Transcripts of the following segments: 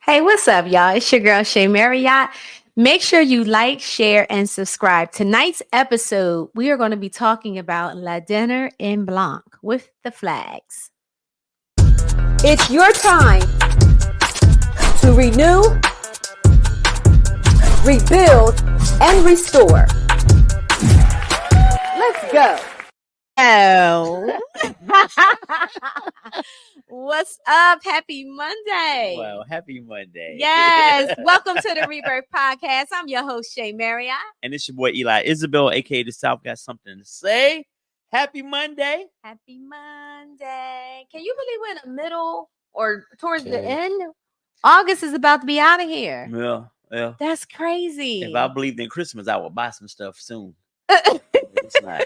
Hey, what's up, y'all? It's your girl, Shay Marriott. Make sure you like, share, and subscribe. Tonight's episode, we are going to be talking about Dîner in Blanc with the Flaggs. It's your time to renew, rebuild, and restore. Let's go. Oh. What's up? Happy Monday. Well, happy Monday. Yes. Welcome to the Rebirth Podcast. I'm your host, Shay Marriott. And it's your boy, Eli Isabel, a.k.a. The South Got Something to Say. Happy Monday. Happy Monday. Can you believe we're in the middle or towards the end? August is about to be out of here. Yeah. That's crazy. If I believed in Christmas, I would buy some stuff soon. It's not,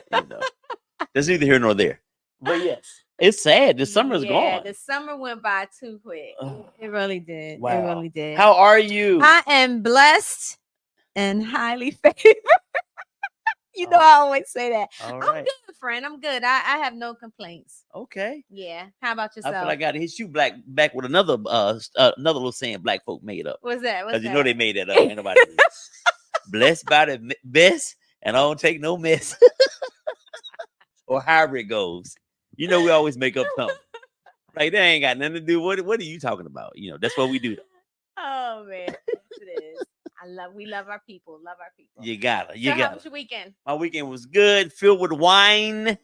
That's neither here nor there. But yes, it's sad. The summer's gone. Yeah, the summer went by too quick. It really did. Wow. It really did. How are you? I am blessed and highly favored. I always say that. All I'm right. good, friend. I'm good. I have no complaints. Okay. Yeah. How about yourself? I feel like I got to hit you back with another little saying black folk made up. What's that? Because you know they made that up. Ain't nobody blessed by the best, and I don't take no mess. Or however it goes. We always make up something. Like, they ain't got nothing to do. What are you talking about? That's what we do. Oh, man. Yes, it is. We love our people. Love our people. You got it. How was your weekend? My weekend was good, filled with wine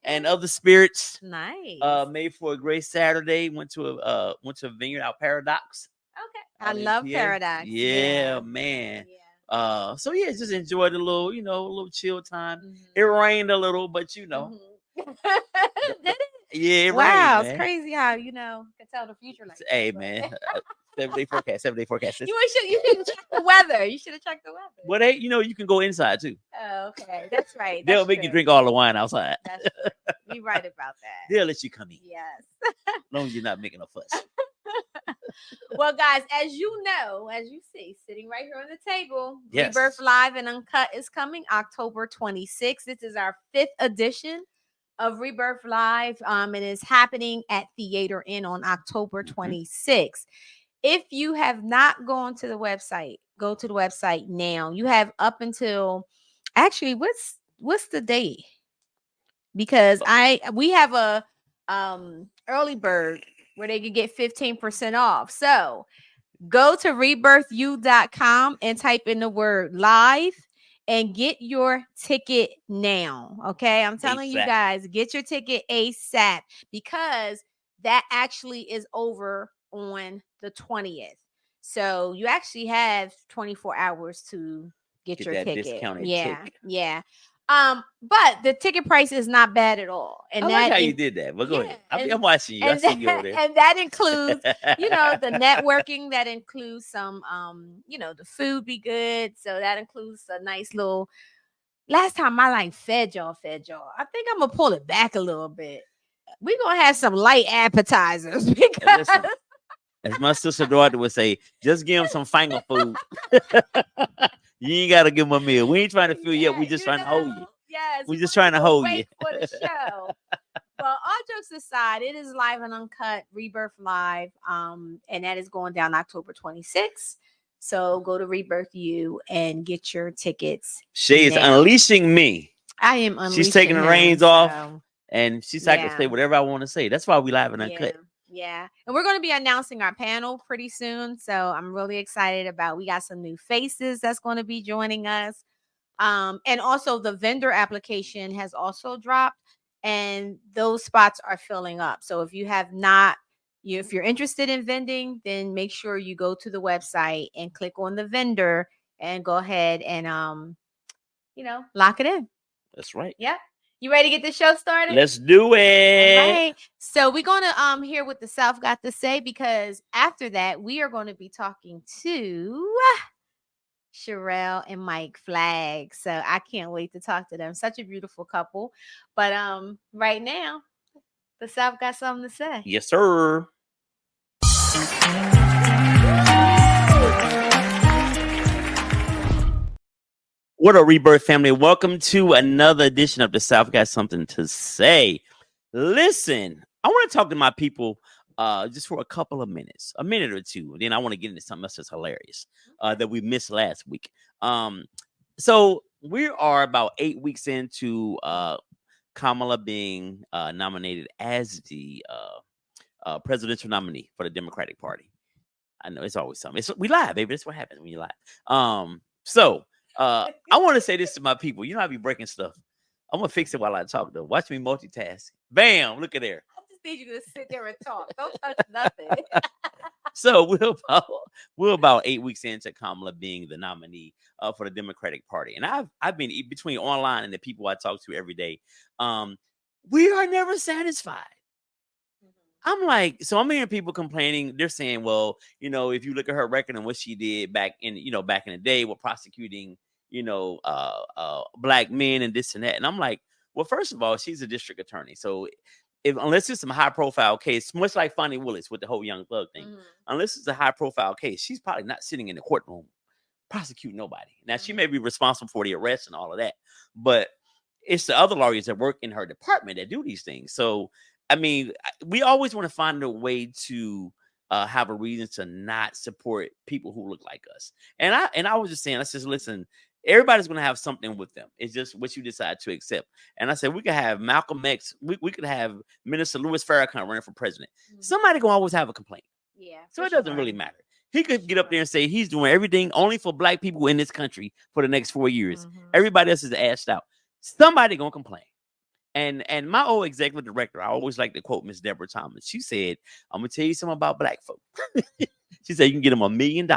and other spirits. Nice. Made for a great Saturday. Went to a vineyard out Paradox. Okay. I love Paradox. Yeah, man. Yeah. Just enjoyed a little, a little chill time. Mm-hmm. It rained a little, but Did it? Yeah, it wow, rained, it's crazy how can tell the future like Hey, that. man. 7-day forecast. 7-day forecast. You should check the weather. You should have checked the weather. Well, you can go inside too. Oh, okay. That's right. They'll make you drink all the wine outside. That's true. You're right about that. They'll let you come in. Yes. As long as you're not making a fuss. Well, guys, as you see, sitting right here on the table, Yes. Rebirth Live and Uncut is coming October 26th. This is our 5th edition of Rebirth Live. And it's happening at Theater Inn on October 26th. If you have not gone to the website, go to the website now. You have up until actually what's the date? Because we have a early bird where they can get 15% off. So go to rebirthu.com and type in the word live and get your ticket now. Okay. I'm telling you guys, get your ticket ASAP because that actually is over on the 20th. So you actually have 24 hours to get your ticket. Discounted ticket. ticket. Yeah. But the ticket price is not bad at all. And I like how you did that. But go ahead. I'm watching you. I see you over there. And that includes, the networking. That includes some, the food be good. So that includes a nice little. Last time I fed y'all. I think I'm gonna pull it back a little bit. We're gonna have some light appetizers because. As my sister daughter would say, just give them some finger food. You ain't got to give them a meal. We ain't trying to fill you up. We just trying to hold you. Yes. We just trying to hold you. For the show. Well, all jokes aside, it is live and uncut, Rebirth Live. And that is going down October 26th. So go to Rebirth U and get your tickets. Shay is unleashing me. I am unleashing. She's taking the reins off. And she's I can say whatever I want to say. That's why we live and uncut. Yeah. And we're going to be announcing our panel pretty soon. So I'm really excited we got some new faces that's going to be joining us. And also the vendor application has also dropped and those spots are filling up. So if you have not, if you're interested in vending, then make sure you go to the website and click on the vendor and go ahead and, lock it in. That's right. Yeah. You ready to get the show started? Let's do it. All right. So we're going to hear what the South got to say because after that, we are going to be talking to Sherell and Mike Flagg. So I can't wait to talk to them. Such a beautiful couple. But right now, the South got something to say. Yes, sir. What up, Rebirth family? Welcome to another edition of the South Got Something to Say. Listen, I want to talk to my people just for a couple of minutes, a minute or two. Then I want to get into something else that's hilarious that we missed last week. So we are about 8 weeks into Kamala being nominated as the presidential nominee for the Democratic Party. I know it's always something. We live, baby. That's what happens when you live. So I want to say this to my people. You know, I be breaking stuff. I'm gonna fix it while I talk though. Watch me multitask. Bam! Look at there. I just need you to sit there and talk. Don't touch nothing. So we're about 8 weeks into Kamala being the nominee for the Democratic Party, and I've been between online and the people I talk to every day. We are never satisfied. I'm like, so I'm hearing people complaining. They're saying, well, you know, if you look at her record and what she did back in the day with prosecuting, black men and this and that. And I'm like, well, first of all, she's a district attorney. So unless it's some high profile case, much like Fonnie Willis with the whole Young Thug thing, unless it's a high profile case, she's probably not sitting in the courtroom prosecuting nobody. Now, she may be responsible for the arrest and all of that, but it's the other lawyers that work in her department that do these things. So, I mean, we always want to find a way to have a reason to not support people who look like us. And I was just saying, I said, listen, everybody's going to have something with them. It's just what you decide to accept. And I said, we could have Malcolm X. We could have Minister Louis Farrakhan running for president. Somebody going to always have a complaint. Yeah. So it doesn't really matter. He could get up there and say he's doing everything only for black people in this country for the next 4 years. Everybody else is assed out. Somebody going to complain. And my old executive director, I always like to quote Miss Deborah Thomas. She said, I'm going to tell you something about black folk. She said, you can get them $1 million.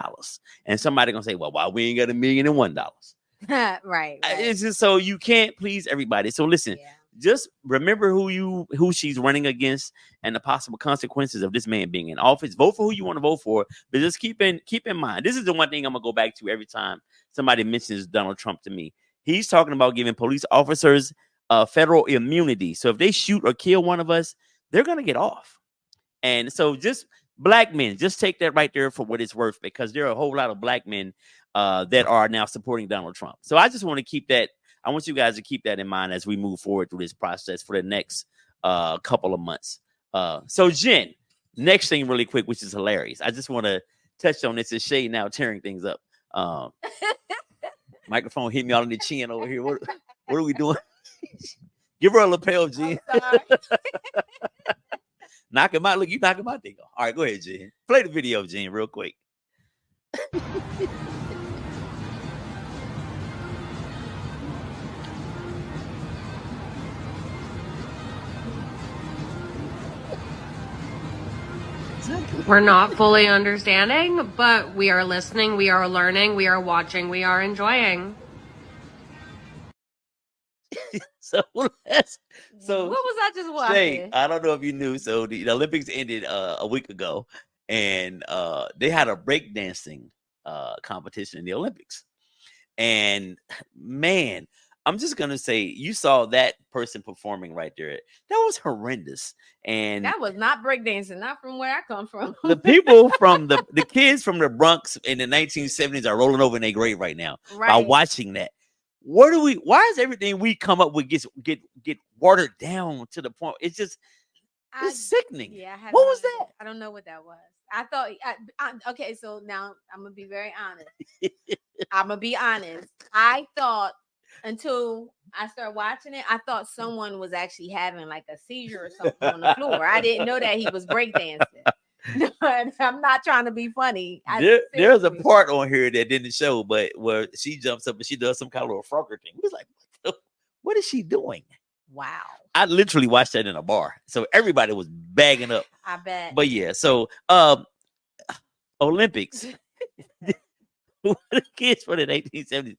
And somebody going to say, well, why we ain't got $1,001,000? Right. It's just so you can't please everybody. So listen, just remember who she's running against and the possible consequences of this man being in office. Vote for who you want to vote for. But just keep in mind, this is the one thing I'm going to go back to every time somebody mentions Donald Trump to me. He's talking about giving police officers federal immunity. So if they shoot or kill one of us, they're going to get off. And so just black men, just take that right there for what it's worth, because there are a whole lot of black men that are now supporting Donald Trump. So I just want to keep that. I want you guys to keep that in mind as we move forward through this process for the next couple of months. So Jen, next thing really quick, which is hilarious. I just want to touch on this. Is Shay now tearing things up? Microphone hit me all in the chin over here. What are we doing? Give her a lapel, Jen. Knock him out. Look, you knock him out. There. All right, go ahead, Jen. Play the video, Jen, real quick. We're not fully understanding, but we are listening, we are learning, we are watching, we are enjoying. So what was I just watching? Shay, I don't know if you knew. So the Olympics ended a week ago, and they had a breakdancing competition in the Olympics. And man, I'm just gonna say, you saw that person performing right there. That was horrendous. And that was not breakdancing, not from where I come from. The people from the kids from the Bronx in the 1970s are rolling over in their grave right now by watching that. Why is everything we come up with get watered down to the point? It's just it's sickening. Yeah, what was that? I don't know what that was. I thought okay, so now I'm gonna be very honest. I thought, until I started watching it, I thought someone was actually having like a seizure or something on the floor. I didn't know that he was breakdancing. I'm not trying to be funny. There's a part on here that didn't show, but where she jumps up and she does some kind of little frogger thing. It was like, what is she doing? Wow. I literally watched that in a bar. So everybody was bagging up. I bet. But yeah, so Olympics. The kids from the 1870s,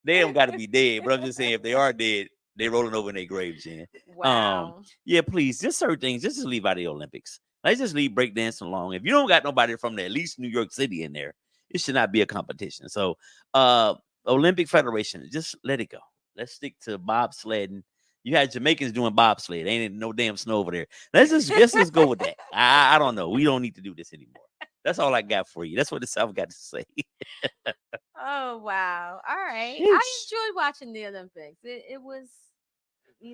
they don't got to be dead. But I'm just saying, if they are dead, they're rolling over in their graves, Jen. Wow. Yeah, please, just certain things, just leave out of the Olympics. Let's just leave breakdancing alone. If you don't got nobody from at least New York City in there, it should not be a competition. So Olympic Federation, just let it go. Let's stick to bobsledding. You had Jamaicans doing bobsled. Ain't no damn snow over there. Let's just go with that. I don't know. We don't need to do this anymore. That's all I got for you. That's what the South got to say. Oh, wow. All right. I enjoyed watching the Olympics. It was, we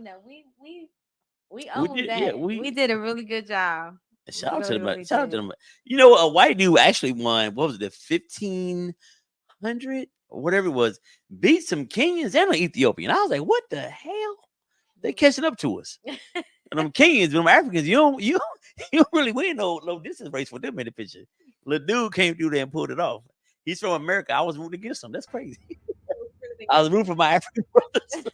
owned that. We did a really good job. Shout out to Really, them. really Shout out to did. them. You know, a white dude actually won. What was it? The 1500 or whatever it was. Beat some Kenyans and an Ethiopian. I was like, what the hell? They catching up to us. And them Kenyans, them Africans, you don't really win no distance race for them in the picture. Little dude came through there and pulled it off. He's from America. I was rooting against him. That's crazy. I was rooting for my African brothers.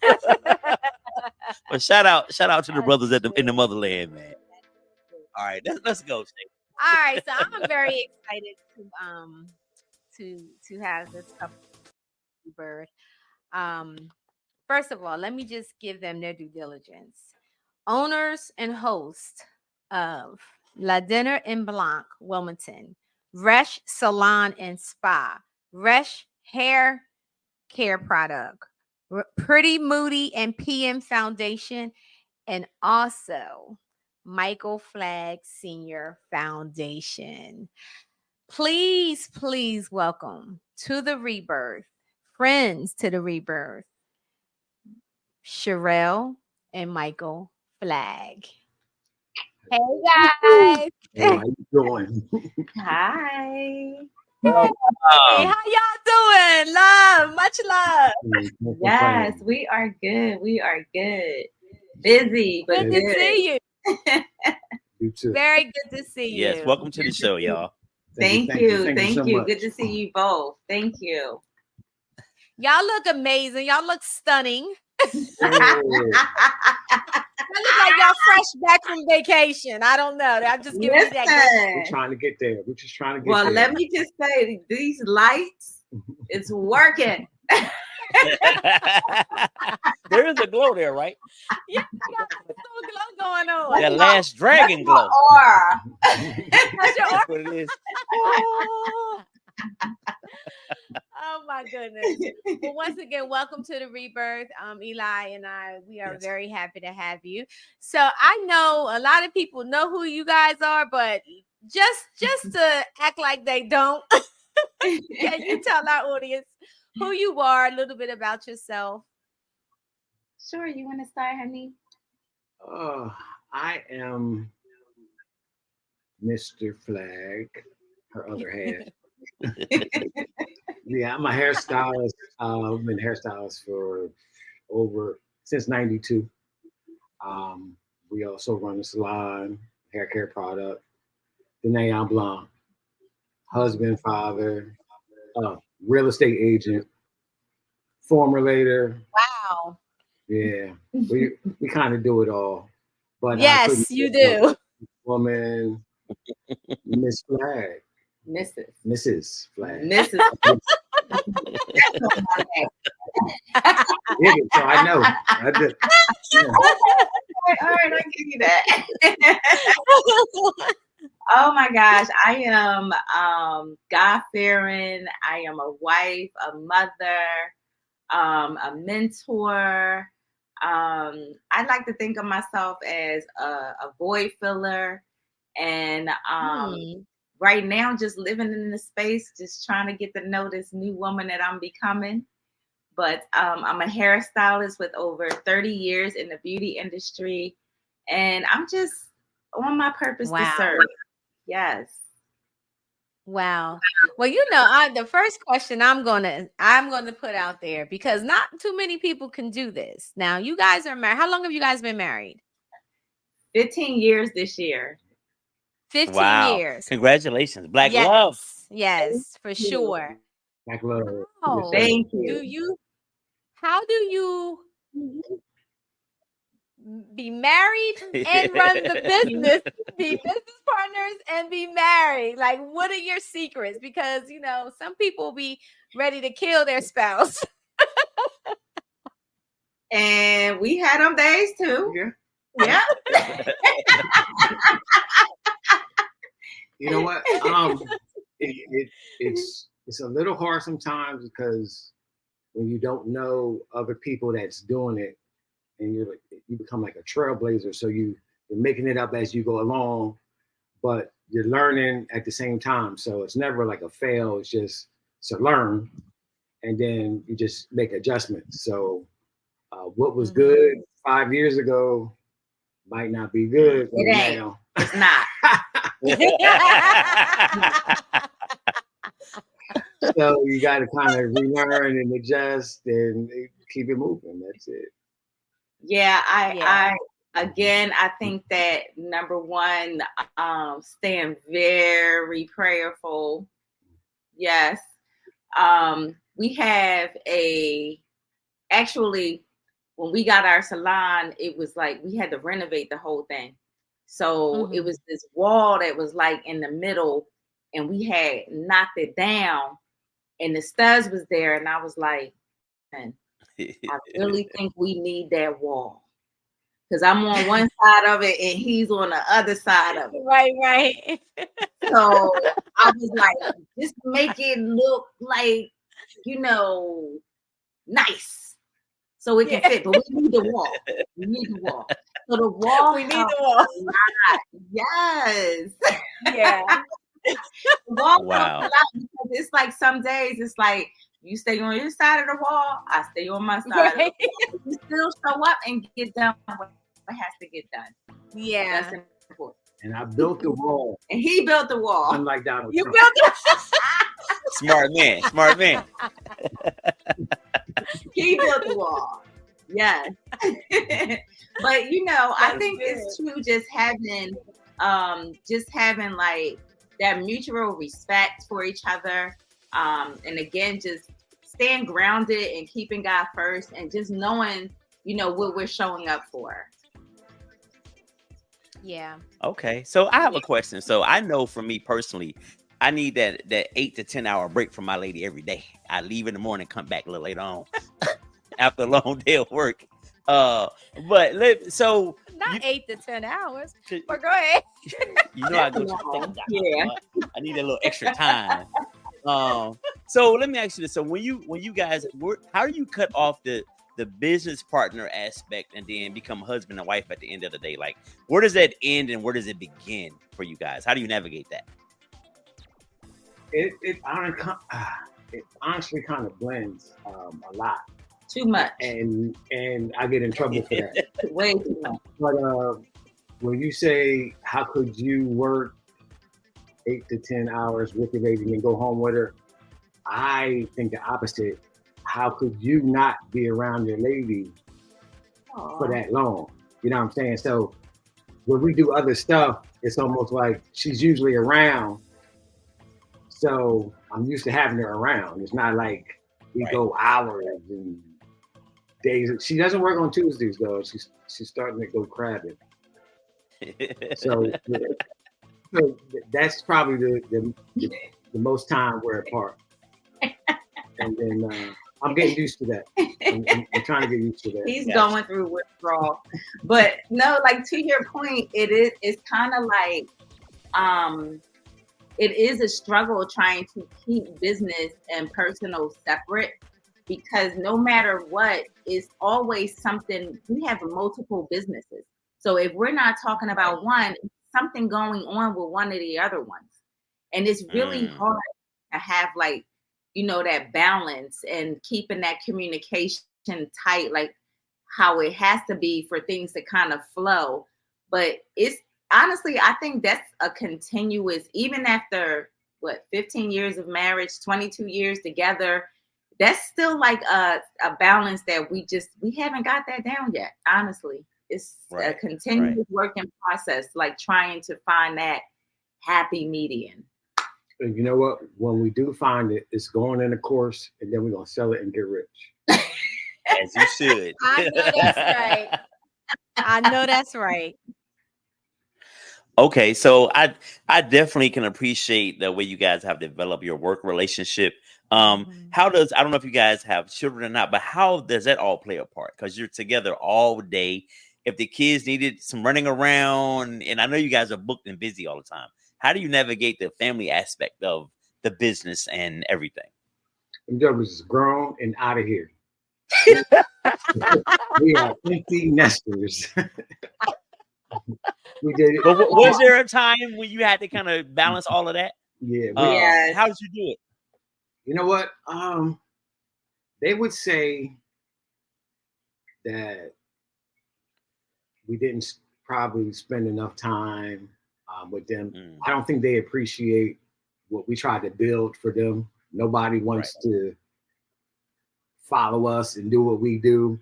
But shout out to the brothers in the motherland, man. All right, let's go. Shay. All right, so I'm very excited to have this couple birth. First of all, let me just give them their due diligence. Owners and hosts of Dîner in Blanc Wilmington, Resh Salon and Spa, Resh Hair Care Product, Pretty Moody and PM Foundation, and also Michael Flagg Senior Foundation. Please welcome to the Rebirth, friends to the Rebirth, Sherell and Michael Flagg. Hey guys. Hey, how you doing? Hi. Hey, how y'all doing? Love, much love. Yes, we are good. We are good. Busy, but Good to see you. You too. Very good to see you. Yes, welcome to the show, y'all. Thank you. so Thank much. you. Good to see you both. Thank you. Y'all look amazing. Y'all look stunning. Oh, I look like y'all fresh back from vacation. I don't know. I'm just giving you that. we're Listen, trying to get there. We're just trying to get well, there. let me just say, these lights, it's working. There is a glow there, right? Yeah, I got some glow going on. That last dragon glow. Or What's your That's what it is. Oh my goodness. Well, once again, welcome to the Rebirth. Eli and I, we are Yes. very happy to have you. So I know a lot of people know who you guys are, but just to act like they don't, can you tell our audience who you are, a little bit about yourself? sure, you want to start, honey? I am Mr. Flagg, her other half. Yeah, I'm a hairstylist. I've been a hairstylist for since '92. We also run a salon, hair care product, Dîner Blanc, husband, father, real estate agent, formulator. Wow. Yeah, we kind of do it all. But Yes, you do. Woman, Miss Flagg, Mrs. Flagg. Mrs. Yeah, so I know. I did. Yeah. All right, I'll give you that. Oh my gosh, I am God-fearing. I am a wife, a mother, a mentor. I like to think of myself as a void filler, and right now just living in the space, just trying to get to know this new woman that I'm becoming. But I'm a hairstylist with over 30 years in the beauty industry, and I'm just on my purpose to serve. Yes. Wow. Well, you know, the first question I'm gonna put out there, because not too many people can do this. Now, you guys are married. How long have you guys been married? 15 years this year. 15 Wow. years. Congratulations. Black Yes. love. Yes, for you. sure. Black love. Oh, Thank you. How do you be married and run the business, be business partners and be married? Like, what are your secrets? Because, you know, some people be ready to kill their spouse. And we had them days too. Yeah. Yeah. You know what? It's a little hard sometimes because when you don't know other people that's doing it, and you become like a trailblazer. So you're making it up as you go along, but you're learning at the same time. So it's never like a fail. It's just to learn, and then you just make adjustments. So what was good 5 years ago might not be good It ain't. now. It's not. So you got to kind of relearn and adjust and keep it moving. That's it. Yeah, I think that number one, staying very prayerful. Yes. We have actually, when we got our salon, it was like we had to renovate the whole thing. So it was this wall that was like in the middle, and we had knocked it down, and the studs was there, and I was like, man, I really think we need that wall. Because I'm on one side of it and he's on the other side of it. Right. So I was like, just make it look like, nice. So it can fit. But we need the wall. We need the wall. So the wall. We need the wall. Yes. Yeah. The wall Wow. helps a lot because it's like some days it's like you stay on your side of the wall, I stay on my side. Right. Of the wall. You still show up and get done what has to get done. Yeah. That's important. And I built the wall. And he built the wall. Unlike Donald You Trump. built it. Smart man. He built the wall. Yes. But I think it's true just having like that mutual respect for each other. And again, just staying grounded and keeping God first and just knowing, what we're showing up for. Yeah. Okay, so I have a question. So I know for me personally, I need that 8 to 10 hour break from my lady every day. I leave in the morning, come back a little later on after a long day of work. But so not 8 to 10 hours. But go ahead. I go. Yeah, I need a little extra time. So let me ask you this: so when you guys work, how do you cut off the business partner aspect and then become husband and wife at the end of the day? Like, where does that end and where does it begin for you guys? How do you navigate that? It honestly kind of blends a lot. Too much. And I get in trouble for that. Way too much. But when you say, how could you work 8 to 10 hours with your baby and go home with her? I think the opposite. How could you not be around your lady for that long? You know what I'm saying? So when we do other stuff, it's almost like she's usually around. So I'm used to having her around. It's not like we go hours and days. She doesn't work on Tuesdays though. She's starting to go crabbing. So that's probably the most time we're apart. And then I'm getting used to that. I'm trying to get used to that. He's going through withdrawal. But no, like to your point, it's kind of like it is a struggle trying to keep business and personal separate, because no matter what, it's always something. We have multiple businesses. So if we're not talking about one, something going on with one of the other ones. And it's really hard to have like, that balance and keeping that communication tight, like how it has to be for things to kind of flow. But it's honestly, I think that's a continuous, even after 15 years of marriage, 22 years together, that's still like a balance that we haven't got that down yet. Honestly, it's a continuous working process, like trying to find that happy median. And you know what? When we do find it, it's going in a course, and then we're going to sell it and get rich. As you should. I know that's right. I know that's right. Okay, so I definitely can appreciate the way you guys have developed your work relationship. How does, I don't know if you guys have children or not, but how does that all play a part? Because you're together all day. If the kids needed some running around, and I know you guys are booked and busy all the time, how do you navigate the family aspect of the business and everything? Them jokers is grown and out of here. We are empty nesters. We did it. But was there a time when you had to kind of balance all of that? Yeah. How did you do it? You know what? They would say that we didn't probably spend enough time with them. Mm. I don't think they appreciate what we tried to build for them. Nobody wants to follow us and do what we do.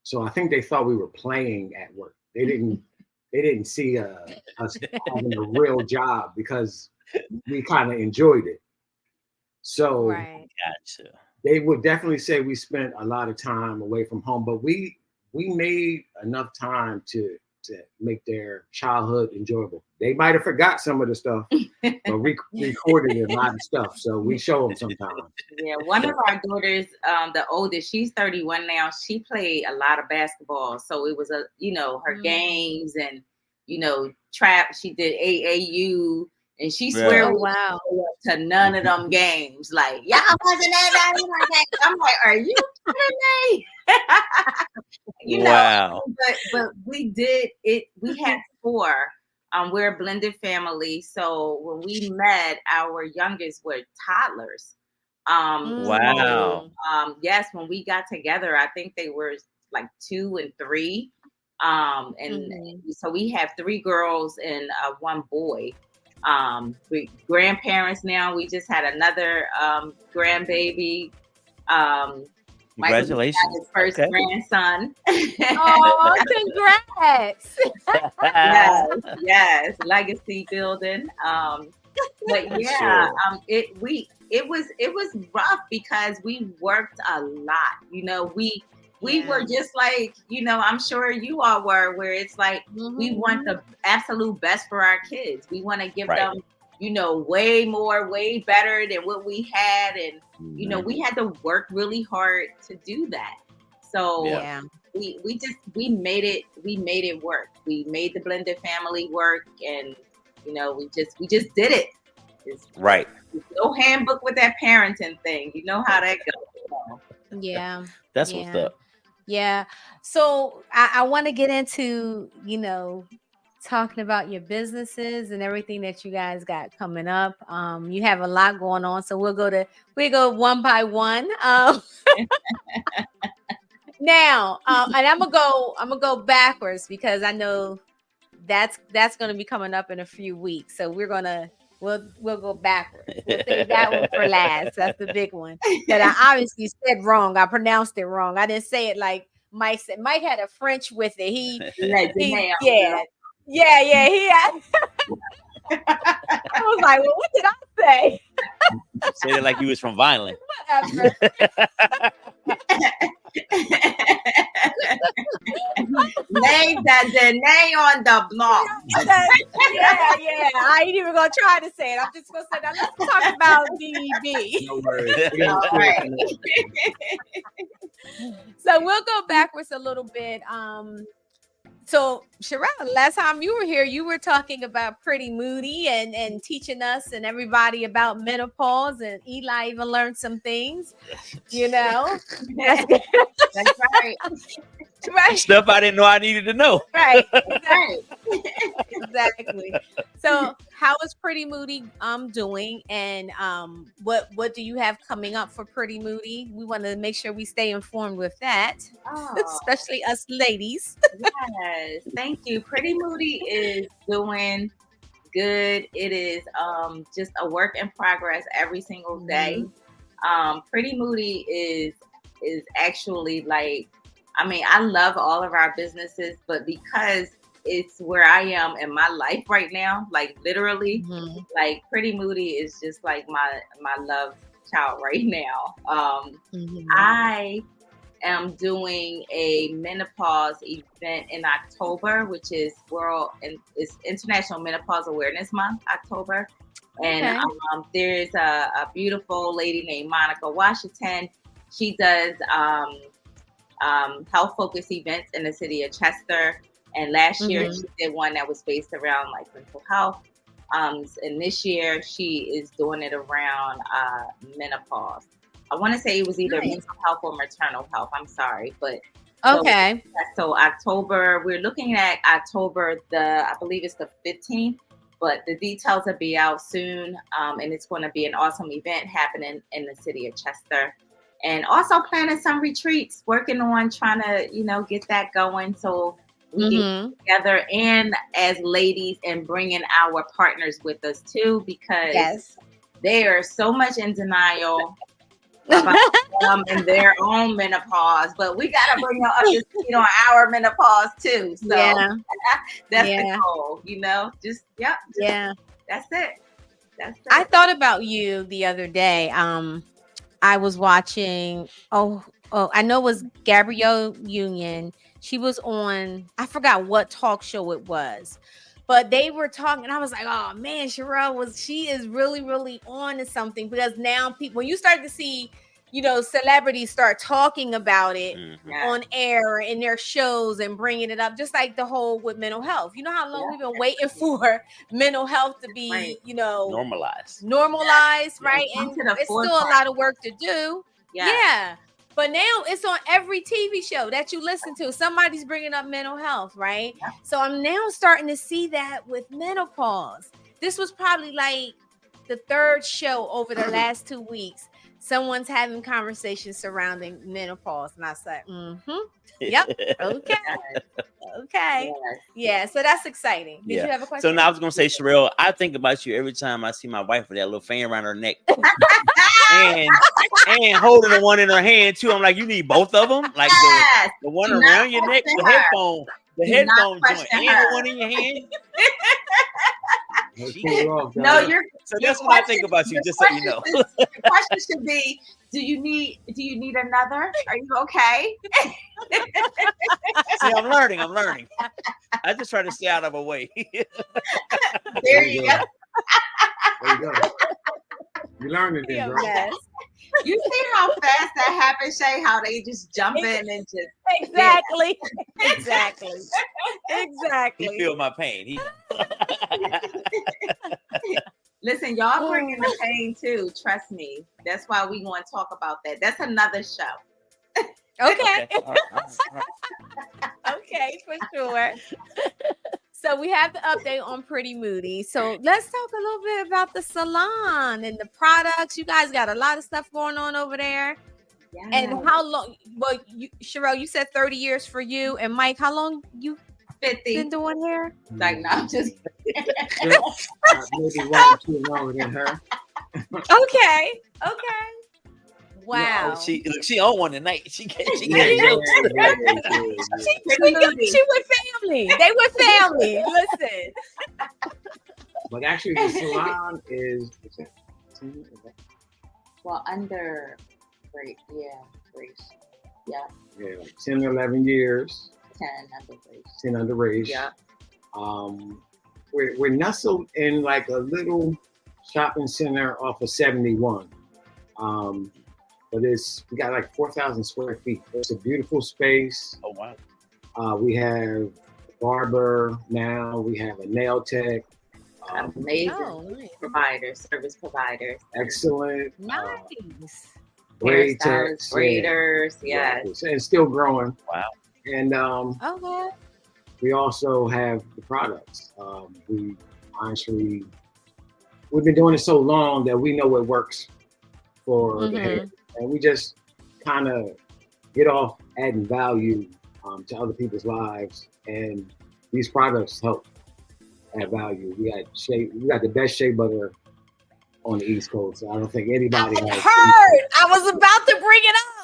So I think they thought we were playing at work. They didn't see us having a real job because we kind of enjoyed it. So Gotcha. they would definitely say we spent a lot of time away from home, but we made enough time to make their childhood enjoyable. They might have forgot some of the stuff, but we recorded a lot of stuff, so we show them sometimes. Yeah, one of our daughters, the oldest, she's 31 now. She played a lot of basketball, so it was her games and trap. She did AAU, and she swear to none of them games. Like, y'all wasn't at that. I'm like, are you kidding me? Wow. But we did it. We had 4. We're a blended family, so when we met, our youngest were toddlers. Wow. Yes, when we got together, I think they were like 2 and 3. So we have 3 girls and 1 boy. We grandparents now. We just had another grandbaby. Congratulations. His first grandson. Oh, congrats. yes, legacy building. But yeah, it was rough because we worked a lot. We were just like, I'm sure you all were, where it's like we want the absolute best for our kids. We want to give them, way more, way better than what we had. And, we had to work really hard to do that. So we made it work. We made the blended family work, and, we just did it. There's no handbook with that parenting thing. You know how that goes. Yeah. That's what's up. Yeah. So I want to get into, talking about your businesses and everything that you guys got coming up. You have a lot going on, so we'll go one by one. Now, and I'm gonna go backwards because I know that's going to be coming up in a few weeks. So we'll go backwards. We'll save that one for last. That's the big one that I obviously said wrong. I pronounced it wrong. I didn't say it like Mike said. Mike had a French with it. He He had. I was like, well, what did I say? Said it like you was from Violent. Whatever. Name on the block. Yeah. I ain't even gonna try to say it. I'm just gonna say that. Let's talk about DEB. No worries. Right. So we'll go backwards a little bit. So Sherell, last time you were here, you were talking about Pretty Moody and teaching us and everybody about menopause, and Eli even learned some things, That's right. Right. Stuff I didn't know I needed to know. Right. Exactly. So how is Pretty Moody doing, and what do you have coming up for Pretty Moody? We want to make sure we stay informed with that, especially us ladies. Yes, thank you. Pretty Moody is doing good. It is just a work in progress every single day. Pretty Moody is actually like, I love all of our businesses, but because it's where I am in my life right now, like literally, like Pretty Moody is just like my love child right now. I am doing a menopause event in October, which is it's International Menopause Awareness Month, October. And there's a beautiful lady named Monica Washington. She does health focused events in the city of Chester. And last year she did one that was based around like mental health. And this year she is doing it around menopause. I want to say it was either mental health or maternal health. I'm sorry, but okay. So October, we're looking at October I believe it's the 15th, but the details will be out soon. And it's going to be an awesome event happening in the city of Chester. And also planning some retreats, working on trying to, get that going. So we get together, and as ladies, and bringing our partners with us too, because they are so much in denial about them and their own menopause, but we gotta bring them up to speed on our menopause too. So that's the goal, just that's it. I thought about you the other day. I was watching I know it was Gabrielle Union. She was on, I forgot what talk show it was, but they were talking, and I was like, oh man, she is really, really on to something, because now people, when you start to see, celebrities start talking about it on air in their shows and bringing it up, just like the whole with mental health. You know how long we've been waiting for mental health to be, normalized, right? And it's still a lot of work to do. Yeah. But now it's on every TV show that you listen to. Somebody's bringing up mental health, right? Yeah. So I'm now starting to see that with menopause. This was probably like the third show over the last 2 weeks. Someone's having conversations surrounding menopause. And I said, yep, okay. Okay. Yeah, so that's exciting. Did you have a question? So now I was going to say, Sherell, I think about you every time I see my wife with that little fan around her neck. and holding the one in her hand, too. I'm like, you need both of them? Like the one around your neck, the headphone joint, and the one in your hand? No, you're. So that's what I think about you, just so you know. Your question should be: Do you need another? Are you okay? See, I'm learning. I just try to stay out of her way. There you go. There you go. You learned it, then, bro. Yes. You see how fast that happens, Shay? How they just jump in and just exactly. He feel my pain. Listen, y'all bringing the pain too. Trust me. That's why we want to talk about that. That's another show. Okay. All right. Okay, for sure. So we have the update on Pretty Moody. So let's talk a little bit about the salon and the products. You guys got a lot of stuff going on over there. Yeah. And how long? Well, Sherell, you said 30 years for you, and Mike, how long you 50 been doing hair? Like, no, I'm just maybe 1 or 2 longer than her. Okay. Wow. She on one tonight. She with family. They with family. Listen. But actually, the salon is under Grace. Yeah. 10 or 11 years. 10 under Grace. Yeah. We're nestled in like a little shopping center off of 71. But we got like 4,000 square feet. It's a beautiful space. Oh, wow. We have a barber now. We have a nail tech. Amazing service providers. Excellent. Nice. Braiders, yes. And still growing. Wow. And we also have the products. We've been doing it so long that we know what works for the hair. And we just kind of get off adding value to other people's lives, and these products help add value. We got the best shea butter on the East Coast. So I don't think anybody has. I was about to bring it up.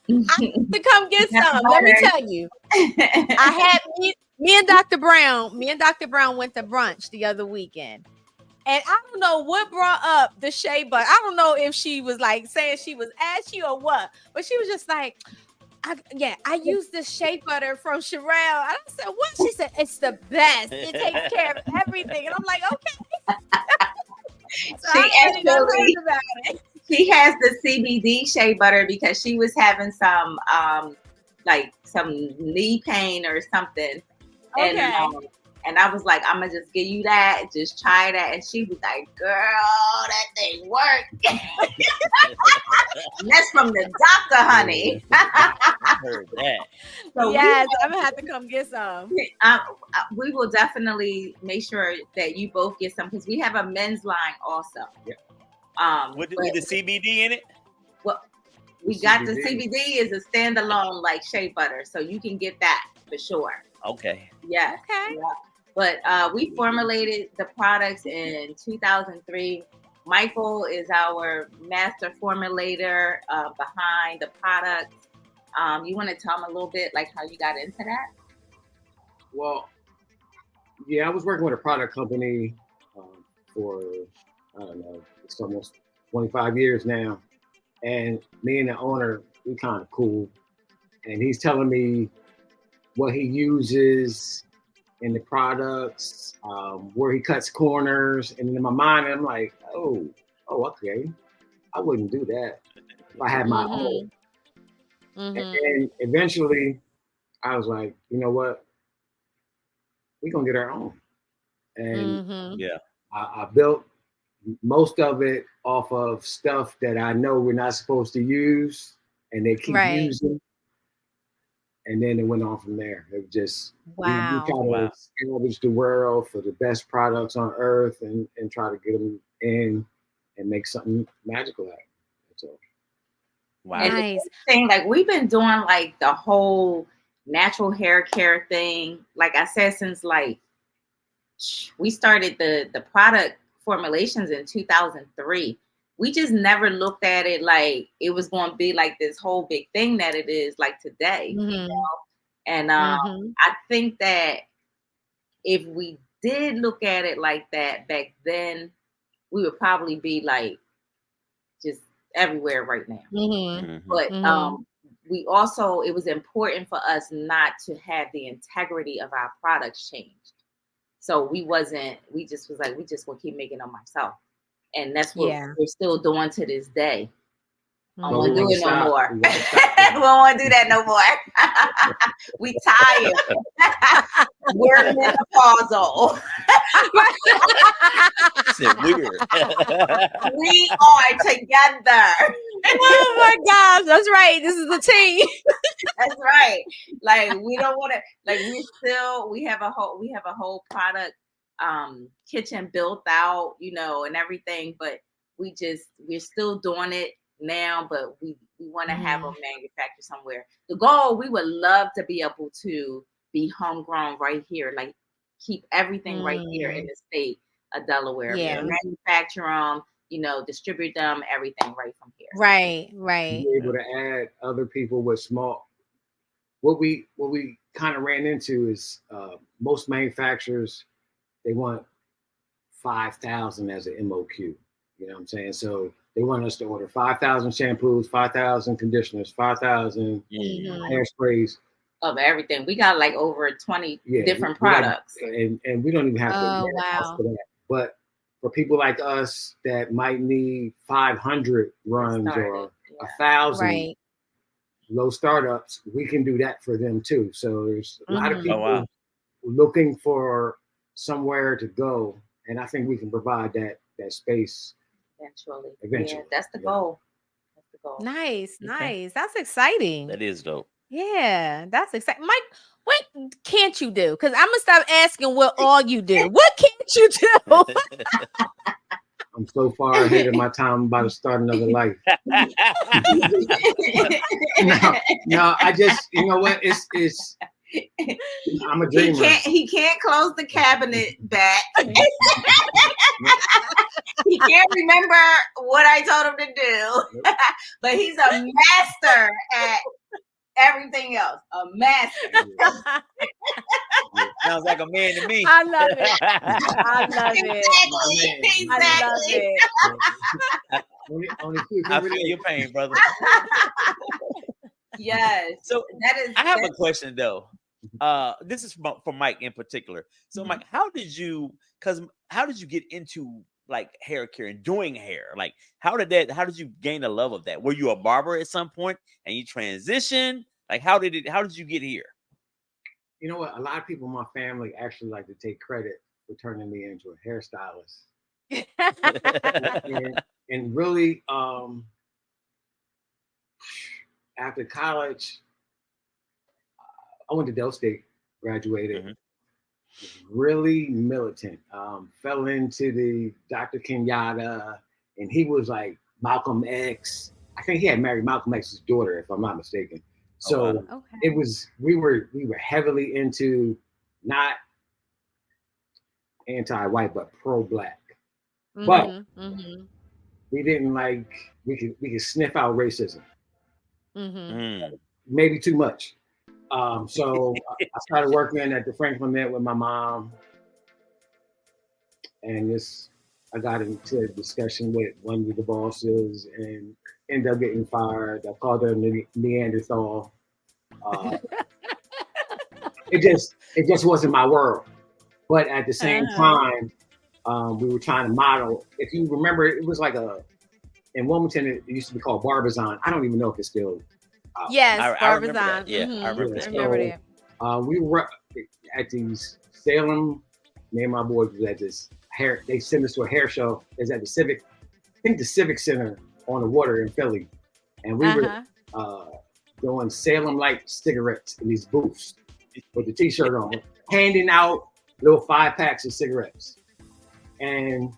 I have to come get some. Let me tell you, I had me and Dr. Brown went to brunch the other weekend. And I don't know what brought up the shea butter. I don't know if she was like saying she was ashy or what, but she was just like, I use this shea butter from Sherell. And I said, what? She said, it's the best. It takes care of everything. And I'm like, okay. So she has the CBD shea butter because she was having some knee pain or something. Okay. And I was like, I'm going to just give you that. Just try that. And she was like, girl, that thing worked. That's from the doctor, honey. I heard that. So yes, I'm going to have to come get some. We will definitely make sure that you both get some, because we have a men's line also. Yeah. With the CBD in it? Well, we got the CBD is a standalone like shea butter. So you can get that. for sure. Okay. Yes. Okay. Yeah. But we formulated the products in 2003. Michael is our master formulator behind the products. You want to tell them a little bit like how you got into that? Well, yeah, I was working with a product company for, I don't know, it's almost 25 years now. And me and the owner, we kind of cool. And he's telling me what he uses in the products, where he cuts corners. And in my mind, I'm like, oh, okay. I wouldn't do that if I had my own. And then eventually I was like, you know what? We're going to get our own. And Yeah. I built most of it off of stuff that I know we're not supposed to use, and they keep using. And then it went on from there. It just we try to salvage the world for the best products on earth, and try to get them in and make something magical out of it. That's all. Wow. And the thing, like we've been doing like the whole natural hair care thing, like I said, since like we started the product formulations in 2003. We just never looked at it like it was going to be like this whole big thing that it is like today. You know? And I think that if we did look at it like that back then, we would probably be like just everywhere right now. But we also, it was important for us not to have the integrity of our products changed. So we just was like, we just will keep making them ourselves. And that's what we're still doing to this day. I won't do it no more. We won't do that no more. We tired. We're menopausal. Weird. We are together. Oh my gosh, that's right. This is a team. That's right. Like we don't want to. Like we have a whole product kitchen built out, you know, and everything. But we're still doing it now. But we want to have them manufactured somewhere. The goal, we would love to be able to be homegrown right here, like keep everything right here in the state of Delaware. Yeah, manufacture them. You know, distribute them, everything right from here. Right. Be able to add other people with small. What we kind of ran into is most manufacturers, they want 5,000 as an MOQ. You know what I'm saying? So they want us to order 5,000 shampoos, 5,000 conditioners, 5,000 hairsprays. Of everything. We got like over 20 different products. And we don't even have to for that. But for people like us that might need 500 runs or 1,000 low startups, we can do that for them too. So there's a lot of people looking for somewhere to go, and I think we can provide that space eventually. Yeah, that's the goal. That's the goal. Nice. That's exciting. That is dope. Yeah, that's exciting. Mike, what can't you do? Because I'm gonna stop asking what all you do. What can't you do? I'm so far ahead of my time. I'm about to start another life. No, I just, you know what? It's I'm a dreamer. He can't close the cabinet back. He can't remember what I told him to do. But he's a master at everything else. A master. Sounds like a man to me. I love it. I love it. Exactly. I feel your pain, brother. Yes. So I have a question though. This is for Mike in particular. So Mike, how did you get into like hair care and doing hair? Like how did you gain the love of that? Were you a barber at some point and you transitioned? Like how did you get here? You know what? A lot of people in my family actually like to take credit for turning me into a hairstylist. and really, after college, I went to Del State, graduated. Really militant. Fell into the Dr. Kenyatta, and he was like Malcolm X. I think he had married Malcolm X's daughter, if I'm not mistaken. So wow. Okay. we were heavily into not anti-white but pro-black. But Mm-hmm. we didn't like we could sniff out racism. Mm-hmm. Mm. Maybe too much. So I started working at the Franklin Mint with my mom, and I got into a discussion with one of the bosses and ended up getting fired. I called her Neanderthal. Uh, it just wasn't my world. But at the same time, we were trying to model. If you remember, it was like in Wilmington, it used to be called Barbizon. I don't even know if it's still out. Yes, I remember that. Barbizon. Yeah, Mhm. I remember I that. remember that. We were at these Salem. Me and my boys was at this hair. They sent us to a hair show. It's at the Civic, I think the Civic Center on the water in Philly, and we were doing Salem Light cigarettes in these booths with the T-shirt on, handing out little 5-packs of cigarettes, and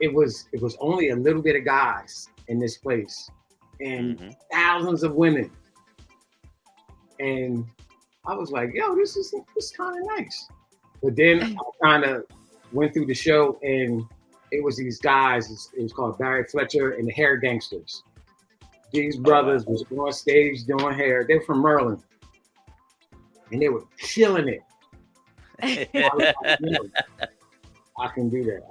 it was only a little bit of guys in this place, and thousands of women, and I was like, yo, this is kind of nice. But then I kind of went through the show, and it was these guys. It was called Barry Fletcher and the Hair Gangsters. These brothers was on stage doing hair. They're from Maryland, and they were killing it. I was like, I can do that.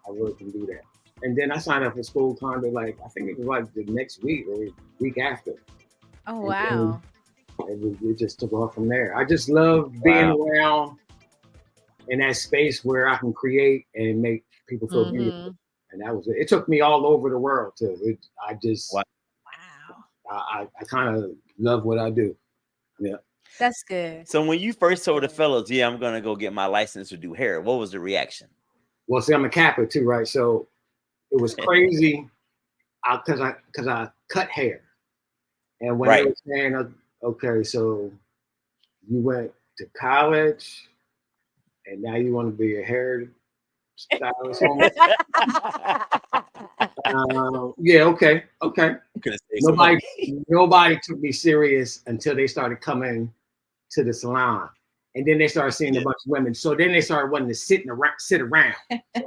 I really can do that. And then I signed up for school kind of like, I think it was like the next week or week after. Oh, wow. It just took off from there. I just love being around in that space where I can create and make people feel beautiful. And that was it. It took me all over the world too. I kind of love what I do. Yeah. That's good. So when you first told the fellows, yeah, I'm going to go get my license to do hair, what was the reaction? Well, see, I'm a Kappa too, right? So it was crazy because I cut hair. And when they were saying, okay, so you went to college and now you want to be a hair stylist. Yeah, okay. Nobody took me serious until they started coming to the salon. And then they started seeing a bunch of women. So then they started wanting to sit around. They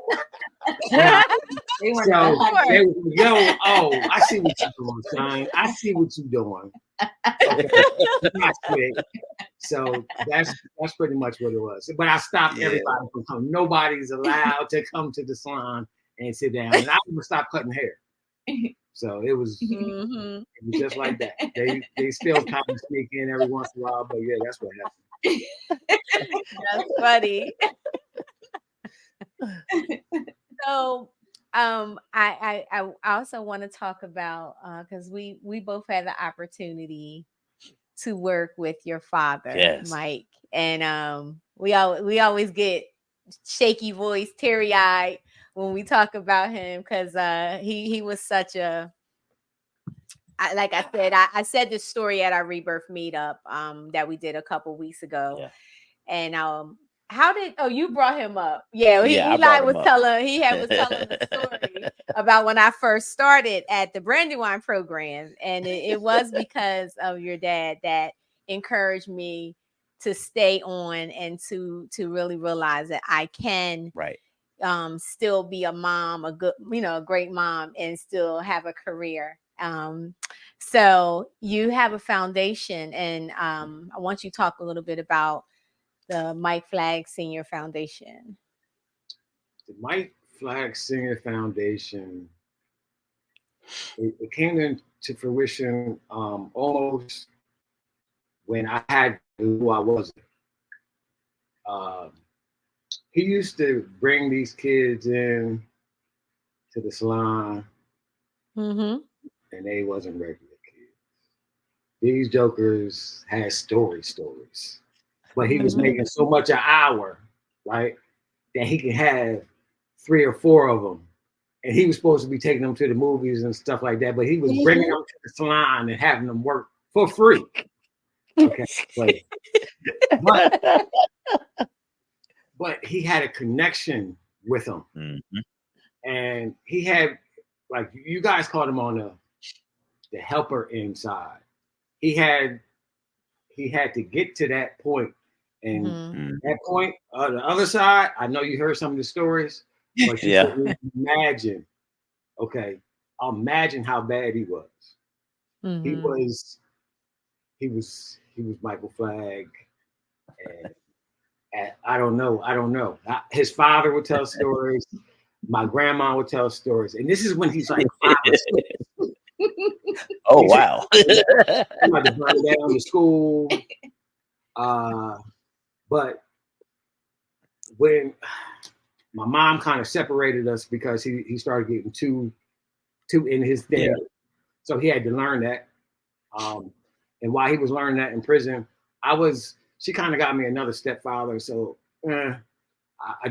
were yo, I see what you're doing, son. I see what you're doing. Okay. So that's pretty much what it was. But I stopped everybody from coming. Nobody's allowed to come to the salon and sit down. And I would stop cutting hair. So it was just like that. They still kind of sneak in every once in a while, but yeah, that's what happened. That's funny. So I also want to talk about because we both had the opportunity to work with your father, Mike, and we always get shaky voice, teary-eyed when we talk about him because he was such a like I said, I said this story at our Rebirth meetup that we did a couple weeks ago, and you brought him up? Yeah, he was telling the story about when I first started at the Brandywine program, and it was because of your dad that encouraged me to stay on and to really realize that I can still be a mom, a great mom, and still have a career. So you have a foundation, and I want you to talk a little bit about the Mike Flagg Senior Foundation. The Mike Flagg Senior Foundation, it came into fruition almost when I had who I wasn't. He used to bring these kids in to the salon, and they wasn't regular kids. These jokers had stories. But he was making so much an hour, right, that he could have 3 or 4 of them. And he was supposed to be taking them to the movies and stuff like that, but he was bringing them to the salon and having them work for free. Okay, but he had a connection with them. And he had, like, you guys called him on the helper inside. He had he had to get to that point. And Mhm. that point, the other side, I know you heard some of the stories, but you Yeah. couldn't imagine. Okay, imagine how bad he was. He Mhm. was Michael Flagg, and I don't know. His father would tell stories. My grandma would tell stories, and this is when he's like 5 or 6. Oh He said, wow. "You had to burn down the school." But when my mom kind of separated us because he started getting too in his thing, Yeah. so he had to learn that. And while he was learning that in prison, she kind of got me another stepfather, so I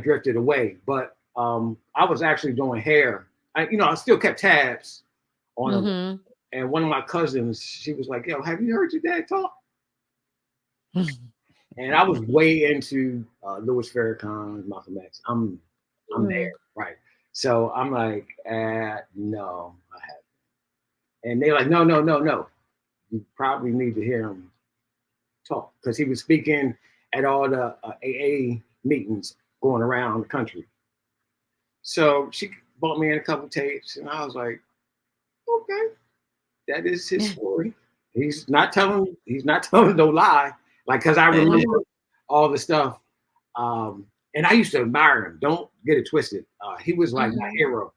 drifted away. But I was actually doing hair. I still kept tabs on him. Mhm. And one of my cousins, she was like, "Yo, have you heard your dad talk?" And I was way into Louis Farrakhan, Malcolm X. I'm there, right? So I'm like, no, I haven't. And they're like, no. You probably need to hear him talk, because he was speaking at all the AA meetings going around the country. So she bought me in a couple tapes, and I was like, okay, that is his story. He's not telling no lie. Like, because I remember all the stuff. And I used to admire him. Don't get it twisted. He was like my hero.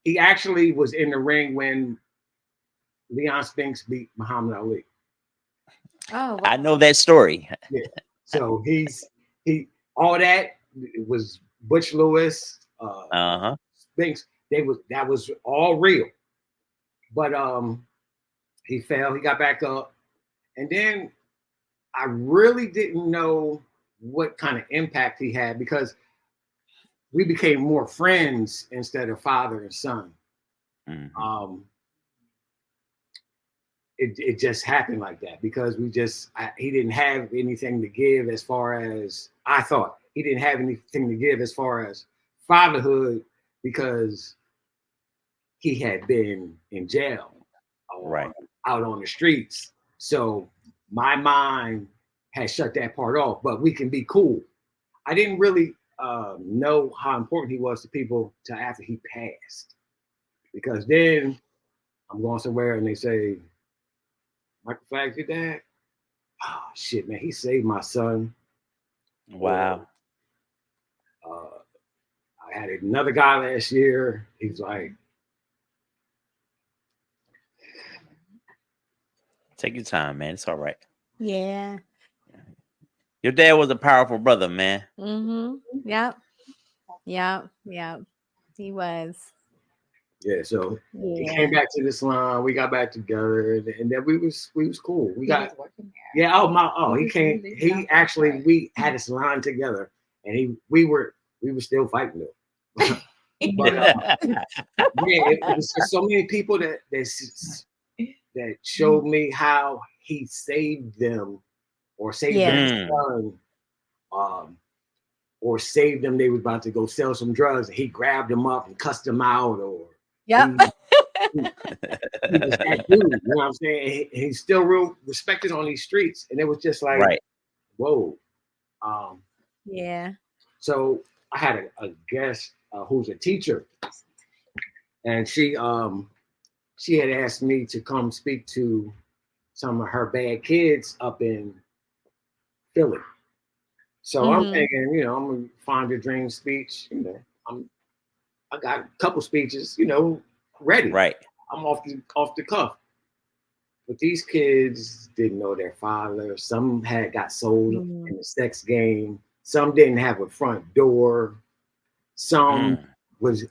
He actually was in the ring when Leon Spinks beat Muhammad Ali. Oh, wow. I know that story. Yeah. So he all that was Butch Lewis, Uh-huh. Spinks. That was all real. But he fell. He got back up, and then I really didn't know what kind of impact he had, because we became more friends instead of father and son. Mm-hmm. It just happened like that, because he didn't have anything to give, as far as I thought. He didn't have anything to give as far as fatherhood, because he had been in jail or Right. out on the streets. So my mind had shut that part off, but we can be cool. I didn't really know how important he was to people till after he passed, because then I'm going somewhere and they say, "Michael Flagg, your dad?" Oh shit, man, he saved my son. Wow. I had another guy last year. He's like, Take your time, man. It's all right. Yeah. Your dad was a powerful brother, man. Mm-hmm. Yep. He was. yeah. So he Yeah. came back to this line. We got back together, and then we was cool. We got working there. yeah. He came. He actually, we had this line together, and we were still fighting though. But yeah, it was just so many people that showed me how he saved them, or saved their son, or saved them. They was about to go sell some drugs, and he grabbed them up and cussed them out, or Yep. he was that dude. You know what I'm saying? He's still real respected on these streets, and it was just like, Right. whoa. Yeah. So I had a guest who's a teacher, and she had asked me to come speak to some of her bad kids up in Philly. So I'm thinking, I'm gonna find your dream speech. I got a couple speeches, ready. Right. I'm off the cuff. But these kids didn't know their father. Some had got sold in the sex game. Some didn't have a front door. Some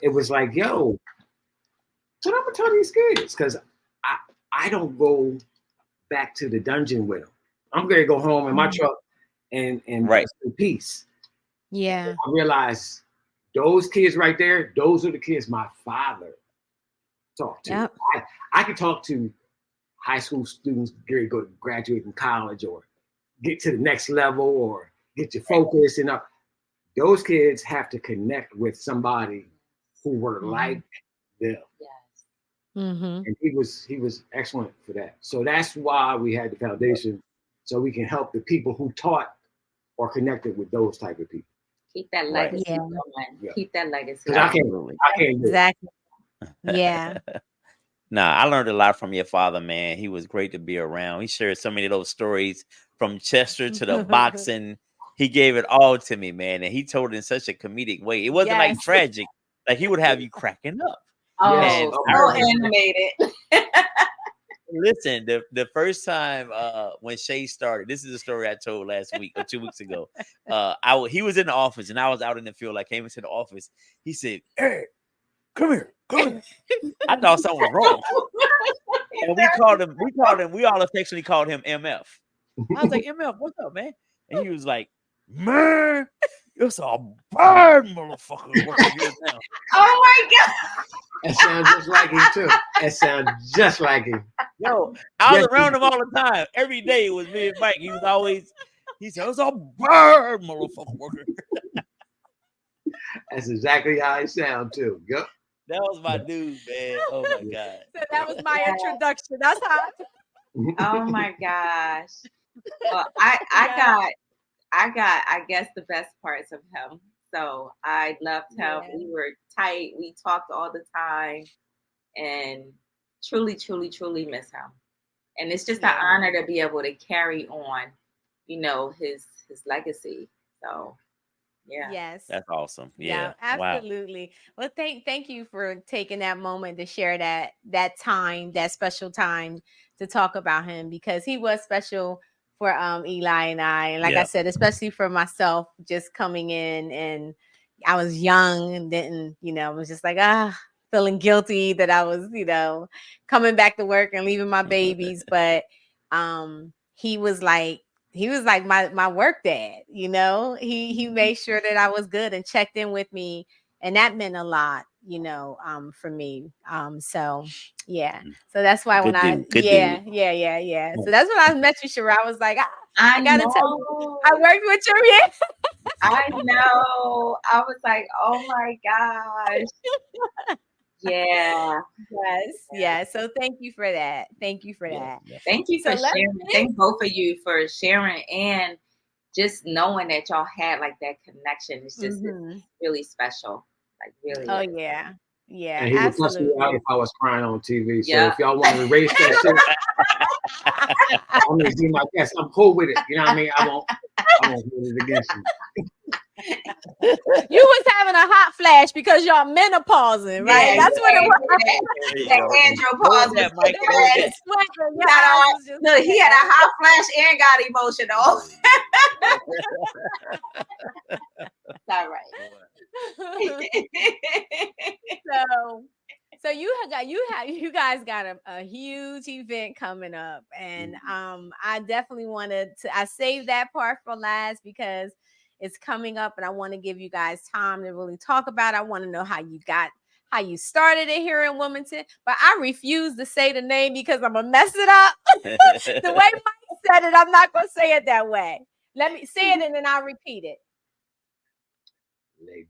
it was like, yo, what I'm gonna tell these kids? Because I don't go back to the dungeon with them. I'm gonna go home in my truck and rest in peace. Yeah. I realized those kids right there, those are the kids my father talked to. Yep. I could talk to high school students getting go to graduate from college, or get to the next level, or get your focus and up. Those kids have to connect with somebody who were like them. Yes. Mm-hmm. And he was excellent for that. So that's why we had the foundation so we can help the people who taught or connected with those type of people. Keep that Right. legacy Yeah. going. Yeah. Keep that legacy. 'Cause I can't do it. Exactly. Yeah. Nah, I learned a lot from your father, man. He was great to be around. He shared so many of those stories from Chester to the boxing. He gave it all to me, man. And he told it in such a comedic way. It wasn't like Yes. tragic. Like he would have you cracking up. Oh, Yes. so animated. Listen, the first time when Shay started, this is a story I told last week or 2 weeks ago. He was in the office and I was out in the field. I came into the office. He said, "Hey, come here. I thought something was wrong. And we all affectionately called him MF. I was like, MF, what's up, man? And he was like, man, it's a bird, motherfucker. Working here now. Oh my God. That sounds just like him too. That sounds just like him. Yo, I was around him all the time. Every day it was me and Mike. He said, it's a bird, motherfucker. Working. That's exactly how it sounds too. Yep. That was my dude, man. Oh my God. So that was my introduction. That's how. Oh my gosh. Well, I guess the best parts of him. So I loved him. Yeah. We were tight. We talked all the time, and truly, truly, truly miss him. And it's just an honor to be able to carry on, his legacy. So yeah. Yes. That's awesome. Yeah. Absolutely. Wow. Well, thank you for taking that moment to share that time, that special time to talk about him, because he was special for Eli and I. And like I said, especially for myself, just coming in, and I was young and didn't, I was just like, feeling guilty that I was, coming back to work and leaving my babies. But he was like my work dad, he made sure that I was good and checked in with me. And that meant a lot, for me. So yeah. So that's why So that's when I met you, Sherell. I was like, I gotta tell you, I worked with you. Yeah. I know. I was like, oh my gosh. Yeah. Yes. So thank you for that. Thank you for that. Thank you for sharing. Thank both of you for sharing, and just knowing that y'all had like that connection. It's just it's really special. Like really. Oh yeah. Yeah. And he would cuss me out if I was crying on TV. So if y'all want to erase that shit, I'm gonna do my best. I'm cool with it. You know what I mean? I won't hold it against you. You was having a hot flash because y'all menopausing, right? That's what it was. That andropause. Look, he had a hot flash and got emotional. All right. So you guys got a huge event coming up, and I definitely I saved that part for last because it's coming up, and I want to give you guys time to really talk about it. I want to know how you started it here in Wilmington, but I refuse to say the name because I'm gonna mess it up. The way Mike said it, I'm not gonna say it that way. Let me say it and then I'll repeat it.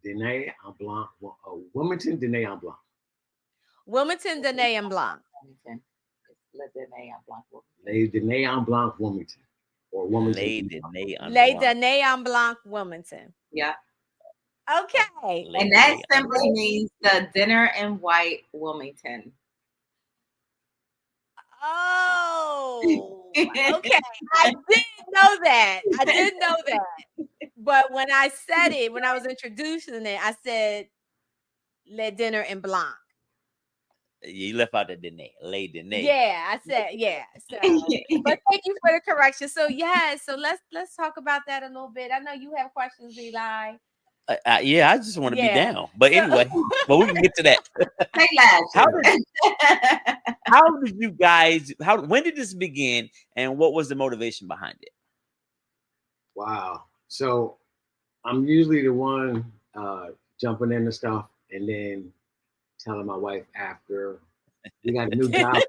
Dîner en Blanc, Wilmington Dîner en Blanc. Wilmington Dîner en Blanc. Le Dîner en Blanc. Le Dîner en Blanc, Wilmington. Or Wilmington. Le Dîner en Blanc, Wilmington. Yeah. Okay. And that simply means the dinner in white Wilmington. Oh, okay. I didn't know that. But when I said it, when I was introducing it, I said Le Dîner en Blanc. You left out the Dîner, Le Dîner. Yeah, I said So, but thank you for the correction. So so let's talk about that a little bit. I know you have questions, Eli. Yeah, I just want to be down. But anyway, but we can get to that. How did you guys? When did this begin, and what was the motivation behind it? Wow. So I'm usually the one jumping into stuff and then telling my wife after we got a new job.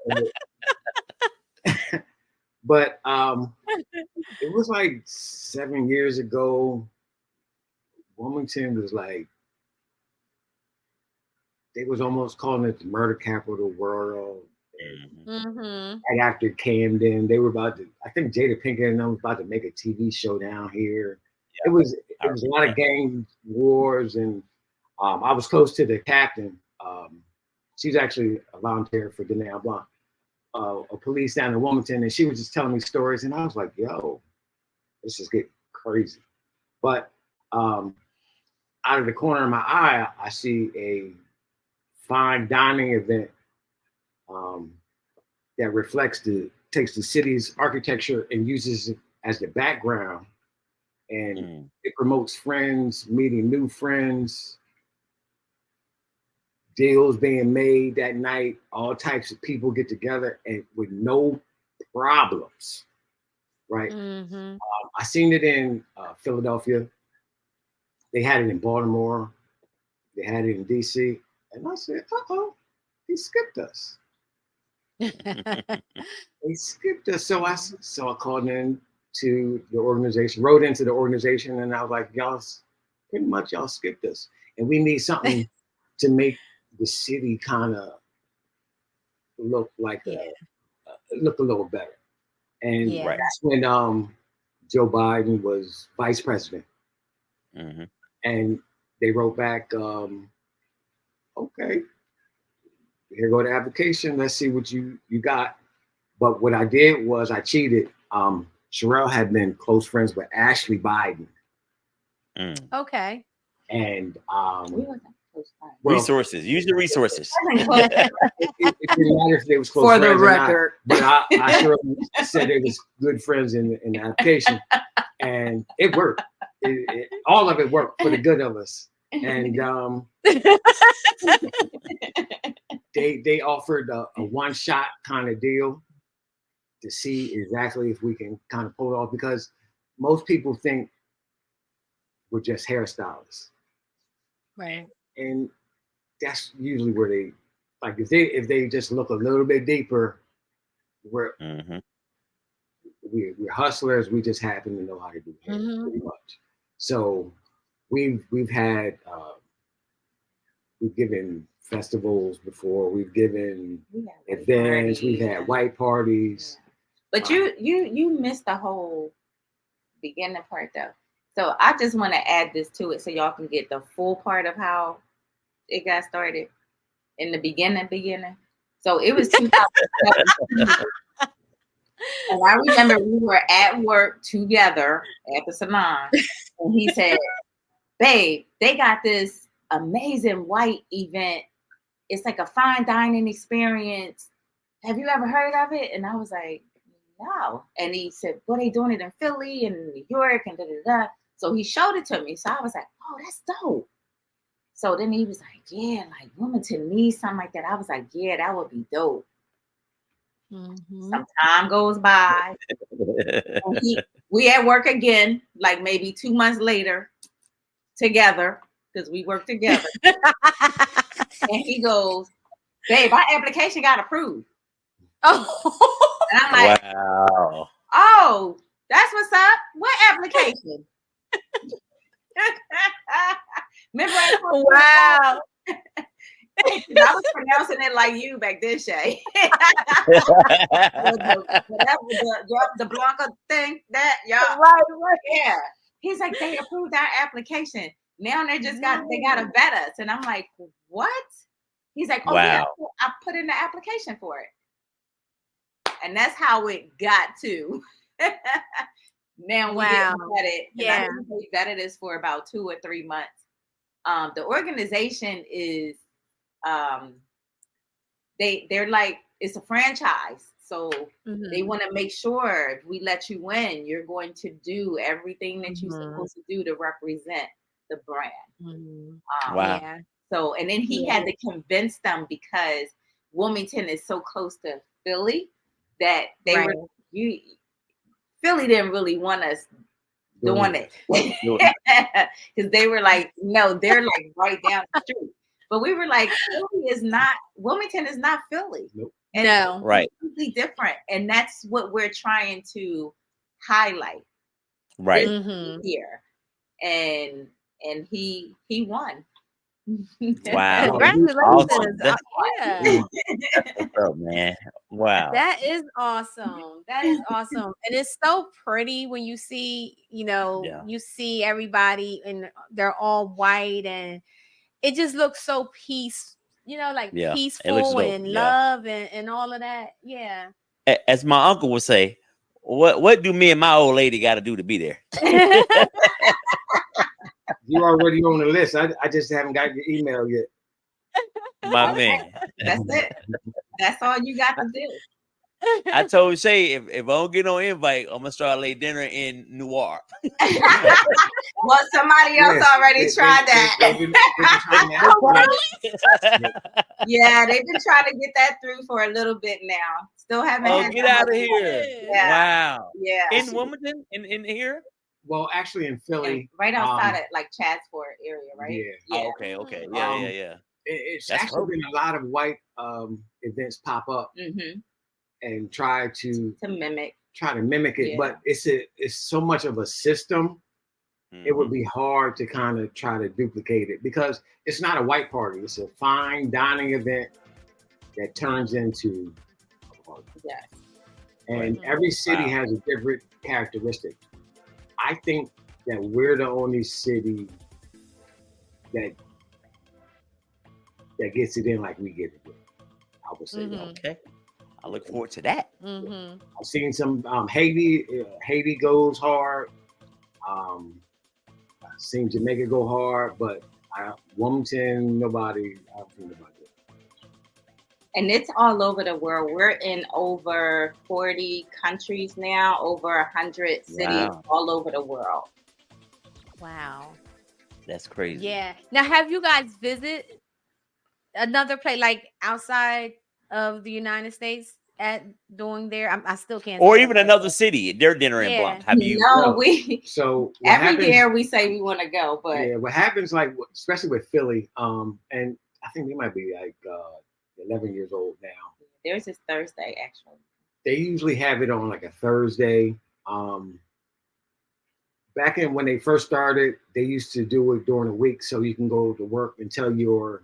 But it was like 7 years ago. Wilmington was like, they was almost calling it the murder capital of the world. Mm-hmm. Right after Camden, they were about to. I think Jada Pinkett and them was about to make a TV show down here. Yeah, It was a lot of gang wars, and I was close to the captain. She's actually a volunteer for Dîner Blanc, a police down in Wilmington, and she was just telling me stories, and I was like, "Yo, this is getting crazy." But out of the corner of my eye, I see a fine dining event that takes the city's architecture and uses it as the background, and it promotes friends, meeting new friends, deals being made that night, all types of people get together and with no problems, right? Mm-hmm. I seen it in Philadelphia. They had it in Baltimore. They had it in DC. And I said, uh-oh, he skipped us. They skipped us. So I called in to the organization, wrote into the organization, and I was like, y'all skipped us. And we need something to make the city kind of look like look a little better. And that's when Joe Biden was vice president. Mm-hmm. And they wrote back, okay, here go the application. Let's see what you got. But what I did was I cheated. Sherell had been close friends with Ashley Biden. Okay. And resources. Use your resources. It didn't matter if they was close For friends the or not, record. but I sure said they was good friends in the application, and it worked. All of it worked for the good of us. And they offered a one-shot kind of deal to see exactly if we can kind of pull it off, because most people think we're just hairstylists. Right. And that's usually where they, like, if they just look a little bit deeper, we're hustlers. We just happen to know how to do hair pretty much. So we've given festivals before. We've given events. We've had white parties. But you missed the whole beginning part though. So I just want to add this to it so y'all can get the full part of how it got started in the beginning. So it was 2007. And I remember we were at work together at the salon, and he said, "Babe, they got this amazing white event. It's like a fine dining experience. Have you ever heard of it?" And I was like, "No." And he said, "Well, they doing it in Philly and New York and da da da." So he showed it to me. So I was like, "Oh, that's dope." So then he was like, "Yeah, like Wilmington needs something like that." I was like, "Yeah, that would be dope." Some time goes by. We at work again, like maybe 2 months later, together, because we work together. And he goes, "Babe, our application got approved." Oh, and I'm like, wow. "Oh, that's what's up. What application?" Remember? Wow. I was pronouncing it like you back then, Shay. the Blanca thing, that y'all. Right. Yeah. He's like, "They approved our application. Now they gotta vet us." And I'm like, "What?" He's like, "Oh, yeah, I put in the application for it." And that's how it got to. Now we get vetted. Yeah. We vetted this for about 2 or 3 months. The organization is they're like, it's a franchise. So they want to make sure if we let you in, you're going to do everything that you're supposed to do to represent the brand. Wow. Yeah. So, and then he had to convince them, because Wilmington is so close to Philly that they Philly didn't really want us doing it, because they were like, "No, they're like right down the street." But we were like, Wilmington is not Philly. Nope. And no, right, completely different, and that's what we're trying to highlight. Right here, and he won. Wow. Congratulations. Awesome. That's Yeah. what's up, man. Wow. That is awesome. That is awesome. And it's so pretty when you see, Yeah. you see everybody and they're all white and it just looks so like Yeah. It looks peaceful dope. and Yeah. love and all of that. Yeah. As my uncle would say, what do me and my old lady got to do to be there? You already on the list. I just haven't got your email yet. My man. That's it. That's all you got to do. I told Shay if I don't get no invite, I'm gonna start late dinner in Noir. Well, somebody else already tried that. Yeah, they've been trying to get that through for a little bit now. Still haven't. Oh, had get that out of much here! luck. Yeah. Wow. Yeah. In Wilmington, in here. Well, actually, in Philly, Right outside of like Chatsford area, right? Yeah. Oh, okay. Yeah, yeah. It's That's actually perfect. been a lot of white events pop up Mm-hmm. and try to mimic. it, Yeah. but it's so much of a system. It would be hard to kind of try to duplicate it because it's not a white party. It's a fine dining event that turns into a party. Yes. And Right. every city Wow. has a different characteristic. I think that we're the only city that gets it in like we get it in. I would say that. Okay. I look forward to that. Mm-hmm. I've seen some Haiti. Haiti goes hard. I've seen Jamaica go hard, but Wilmington, nobody. I don't think nobody. And it's all over the world. We're in over 40 countries now, over 100 cities Wow. all over the world. Wow. That's crazy. Yeah. Now, have you guys visit another place like outside of the United States doing there? I still can't. Or say even that. another city. Their dinner in Yeah. Blanc. Have you? No, So what every happens- year we say we want to go, but Yeah, what happens, like especially with Philly, and I think they might be like 11 years old now. theirs is Thursday actually. They usually have it on like a Thursday. Back in when they first started, they used to do it during the week so you can go to work and tell your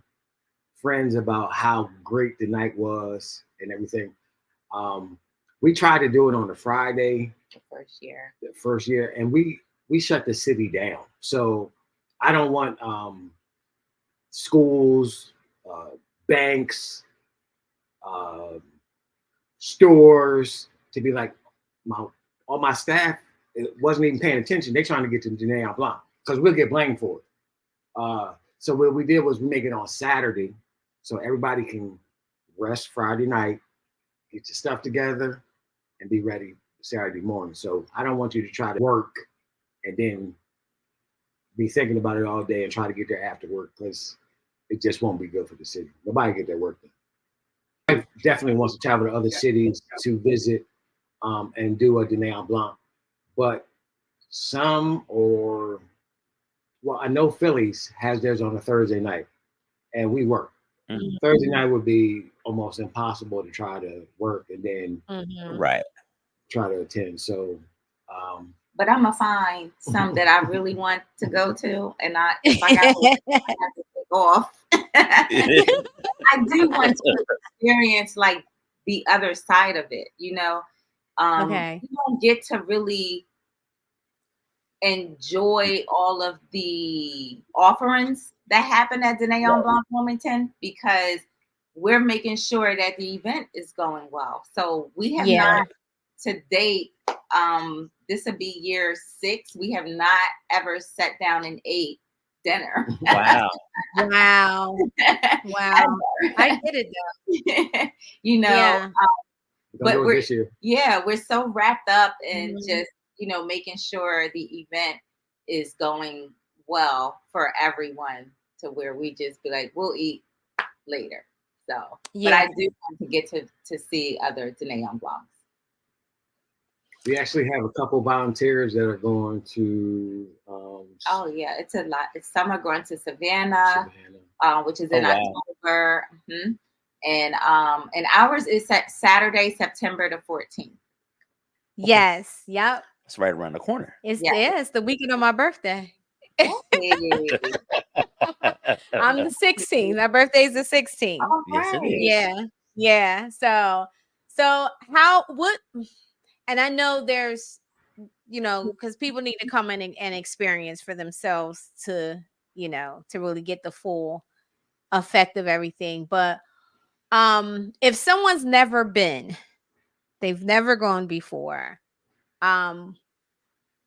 friends about how great the night was and everything. We tried to do it on a Friday The first year. the first year, and we shut the city down. So I don't want schools, banks, stores to be like all my staff. It wasn't even paying attention. They're trying to get to Dîner Blanc because we'll get blamed for it. So what we did was we make it on Saturday so everybody can rest Friday night, get your stuff together, and be ready Saturday morning. So I don't want you to try to work and then be thinking about it all day and try to get there after work because it just won't be good for the city. Nobody get their work done. I definitely wants to travel to other cities to visit and do a Dîner Blanc. But I know Philly's has theirs on a Thursday night, and we work. Mhm. Thursday night would be almost impossible to try to work and then Mhm. Right. try to attend. So, But I'm gonna find some that I really want to go to, and if I got to, I have to take off. I do want to experience like the other side of it, Okay. You don't get to really enjoy all of the offerings that happen at Dîner Blanc Wilmington because we're making sure that the event is going well. So we have not to date, this will be year 6. We have not ever sat down and ate dinner. Wow. Wow. Wow. I get it though. Yeah. But we're this year. We're so wrapped up in just, making sure the event is going well for everyone to where we just be like, we'll eat later. So, but I do want to get to see other Dîner Blancs. We actually have a couple volunteers that are going to. Oh yeah, it's a lot. Some are going to Savannah. Which is in October. Mm-hmm. And ours is Saturday, September the 14th. Yes. Yep. It's right around the corner. It's the weekend of my birthday. Hey. I'm the 16th. My birthday's the 16th. All Yes, it right. is. Yeah. So what, and I know there's, because people need to come in and experience for themselves to really get the full effect of everything. But if someone's never been, they've never gone before,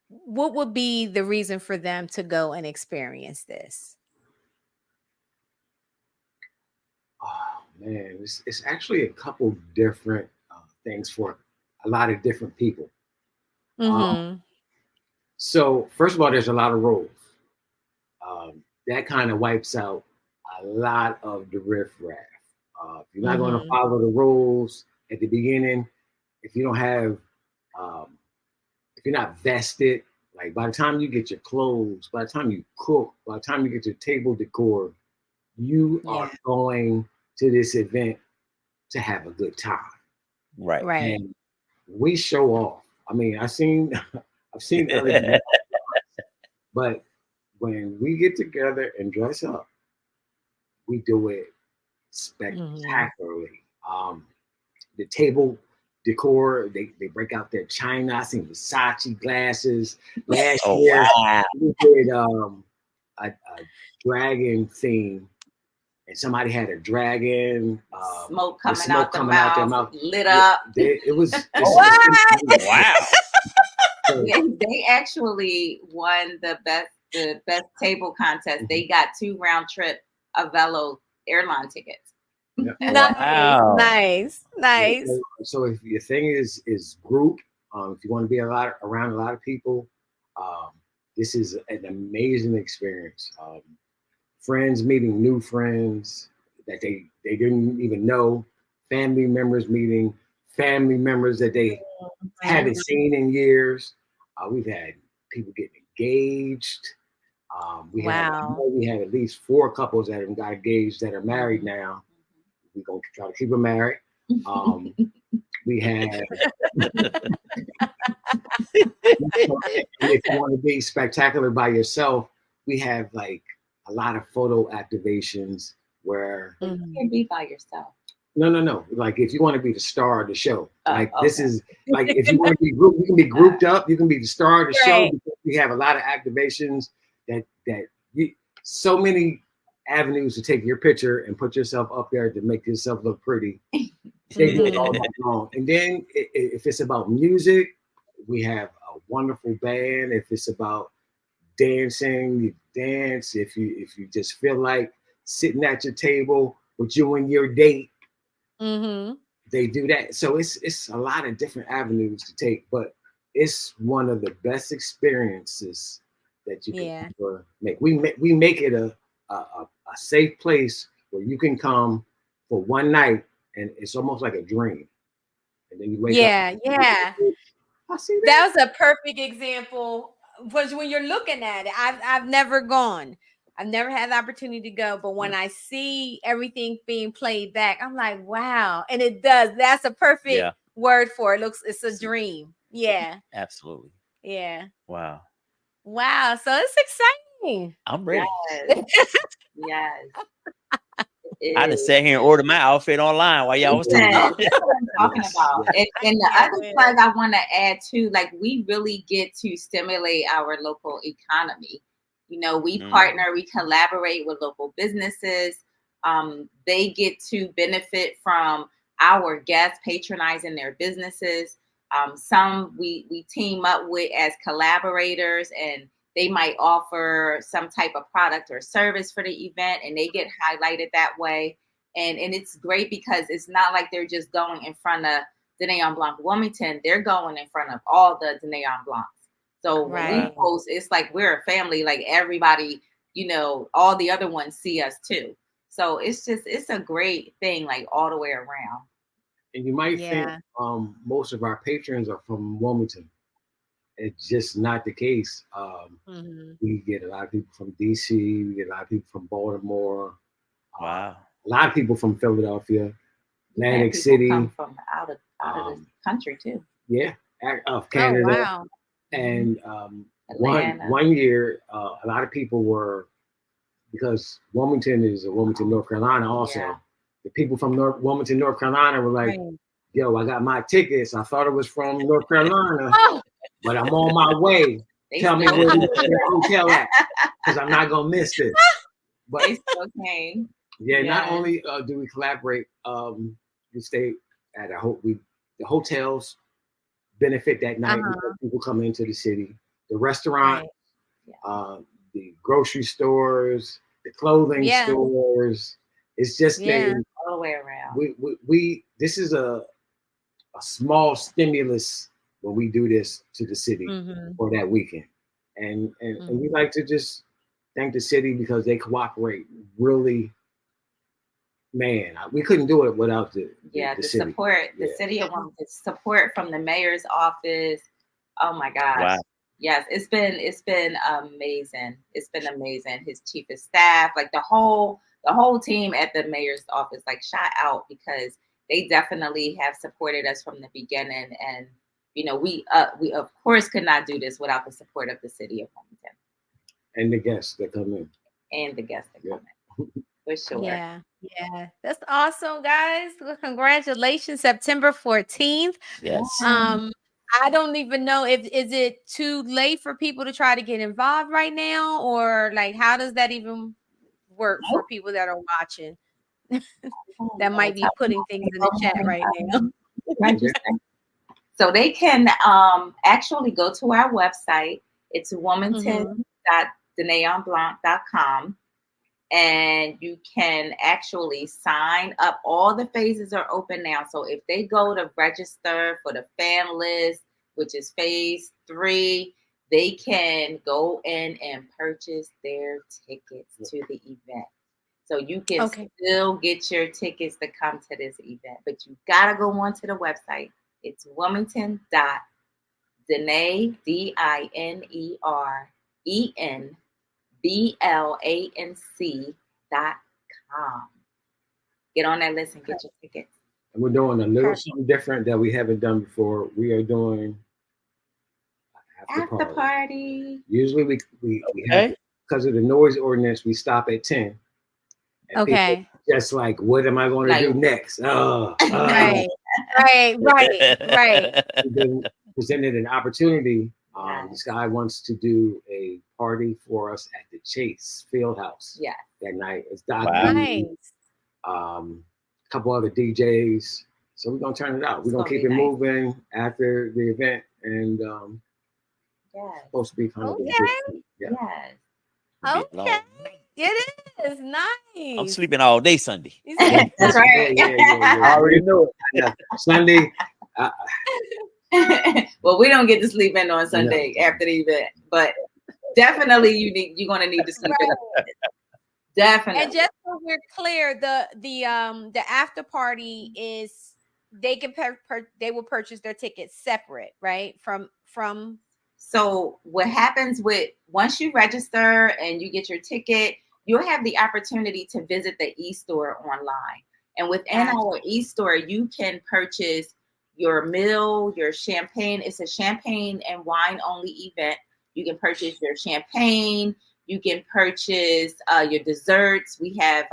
what would be the reason for them to go and experience this? Oh man, it's actually a couple different things for a lot of different people. Mm-hmm. So first of all, there's a lot of rules. That kind of wipes out a lot of the riffraff. If you're not going to follow the rules at the beginning, if you don't have, if you're not vested, like by the time you get your clothes, by the time you cook, by the time you get your table decor, you are going to this event to have a good time. Right. And we show off. I mean, I've seen other people, but when we get together and dress up, we do it spectacularly. The table decor, they break out their china. I seen Versace glasses. Last year, we did a dragon theme, and somebody had a dragon. Smoke coming out their mouth, lit Yeah, up. it was Wow. So, They actually won the best table contest. They got 2 round trip Avello airline tickets. yeah. Wow. Nice. So if your thing is group, if you want to be around a lot of people, this is an amazing experience. Friends meeting new friends that they didn't even know, family members meeting family members that they haven't seen in years. We've had people get engaged. We had at least 4 couples that have got engaged that are married now. We're gonna try to keep them married. We have. If you want to be spectacular by yourself, we have like a lot of photo activations where You can be by yourself. No. Like if you want to be the star of the show, this okay. is like if you want to be grouped, you can be grouped up. You can be the star of the show because we have a lot of activations that so many avenues to take your picture and put yourself up there to make yourself look pretty. They do it all night long. And then if it's about music, we have a wonderful band. If it's about dancing, you dance. If you just feel like sitting at your table with you and your date, they do that. So it's a lot of different avenues to take, but it's one of the best experiences that you can ever make. We make it a safe place where you can come for one night, and it's almost like a dream. And then you wake up. I see that. That was a perfect example. Was when you're looking at it. I've never gone. I've never had the opportunity to go, but when I see everything being played back, I'm like, wow. And it does. That's a perfect word for it. It's a dream. Yeah. Absolutely. Yeah. Wow. So it's exciting. I'm ready. Yes. I just sat here and ordered my outfit online while y'all was talking. That's what I'm talking about. And the other plug I want to add too, like we really get to stimulate our local economy. We partner, we collaborate with local businesses. They get to benefit from our guests patronizing their businesses. Some we team up with as collaborators, and they might offer some type of product or service for the event, and they get highlighted that way. And it's great because it's not like they're just going in front of Dîner Blanc Wilmington. They're going in front of all the Dîner Blancs. So when we post, it's like we're a family. Like everybody, all the other ones see us too. So it's a great thing, like all the way around. And you might think most of our patrons are from Wilmington. It's just not the case. We get a lot of people from DC. We get a lot of people from Baltimore. Wow. A lot of people from Philadelphia, Atlantic City. Come from out of the country too. Yeah, of Canada. Oh, wow. And one year, a lot of people were because Wilmington is Wilmington, North Carolina also. Yeah. The people from Wilmington, North Carolina were like, yo, I got my tickets. I thought it was from North Carolina, but I'm on my way. Tell me where the hotel at, because I'm not going to miss this. But they still came. Yeah, not only do we collaborate, we stay at the hotels benefit that night because people come into the city. The restaurant, the grocery stores, the clothing stores. It's just all the way around. We this is a small stimulus when we do this to the city for that weekend, and we like to just thank the city because they cooperate really. Man, we couldn't do it without the city. Support, the city of Wilmington, support from the mayor's office. Oh my gosh. Wow. Yes, it's been amazing. It's been amazing. His chief of staff, like the whole team at the mayor's office, like shout out because they definitely have supported us from the beginning. And you know, we of course could not do this without the support of the city of Wilmington. And the guests that come in. For sure. Yeah. That's awesome, guys. Well, congratulations. September 14th. Yes. I don't even know is it too late for people to try to get involved right now, or like how does that even work for people that are watching? That might be putting things in the chat right now. So they can actually go to our website. It's wilmington.dinerblanc.com. And you can actually sign up. All the phases are open now. So if they go to register for the fan list, which is phase 3, they can go in and purchase their tickets to the event. So you can still get your tickets to come to this event, but you got to go onto the website. It's wilmington.dinerblanc.com. Get on that list and get your tickets. And we're doing a little something different that we haven't done before. We are doing after party. Usually we have, because of the noise ordinance, we stop at 10. And just like, what am I going to do next? Right. We've been presented an opportunity. This guy wants to do a party for us at the Chase Fieldhouse that night. It's documented. A couple other DJs. So we're going to turn it out. We're going to keep it moving after the event. And supposed to be kind of It is nice. I'm sleeping all day Sunday. That's right. I already know it. Sunday. Well, we don't get to sleep in on Sunday after the event, but definitely you're gonna need to sleep in. Definitely. And just so we're clear, the after party is they will purchase their tickets separate, right? From. So what happens once you register and you get your ticket, you'll have the opportunity to visit the e-store online, and within our e-store, you can purchase your meal, your champagne. It's a champagne and wine only event. You can purchase your champagne. You can purchase your desserts. We have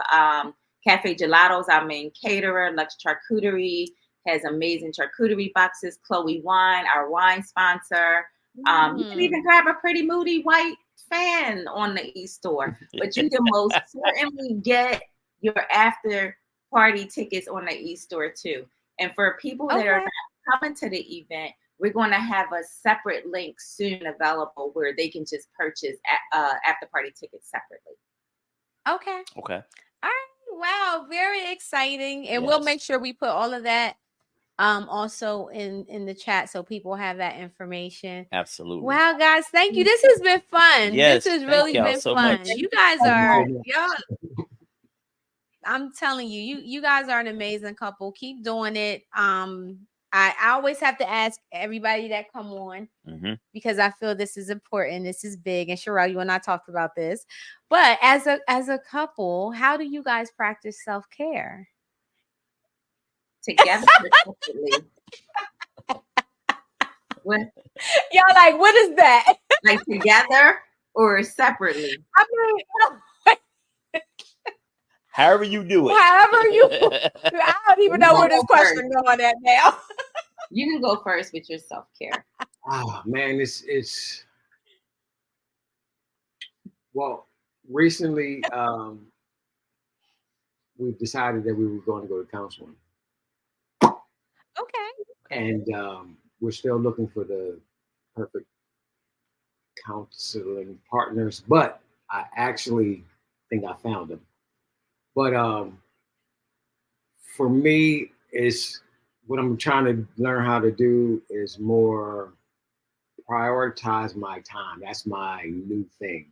Cafe Gelatos, our main caterer. Lux Charcuterie has amazing charcuterie boxes. Chloe Wine, our wine sponsor. You can even grab a pretty moody white fan on the e-store. But you can most certainly get your after party tickets on the e-store too. And for people that are not coming to the event, we're going to have a separate link soon available where they can just purchase after party tickets separately. Okay. All right. Wow. Very exciting. And we'll make sure we put all of that also in the chat so people have that information. Absolutely. Wow, guys. Thank you. This has been fun. Yes, this has really been so fun. much. You guys are I'm telling you guys are an amazing couple. Keep doing it. I always have to ask everybody that come on because I feel this is important. This is big. And Sherell, you and I talked about this. But as a couple, how do you guys practice self-care? Together. Y'all like, what is that? Like together or separately? I mean, However you do it. However you, I don't even know where this question going at now. You can go first with your self-care. Oh man, it's well, recently we've decided that we were going to go to counseling. Okay. And we're still looking for the perfect counseling partners, but I actually think I found them. But for me, is what I'm trying to learn how to do is more prioritize my time. That's my new thing.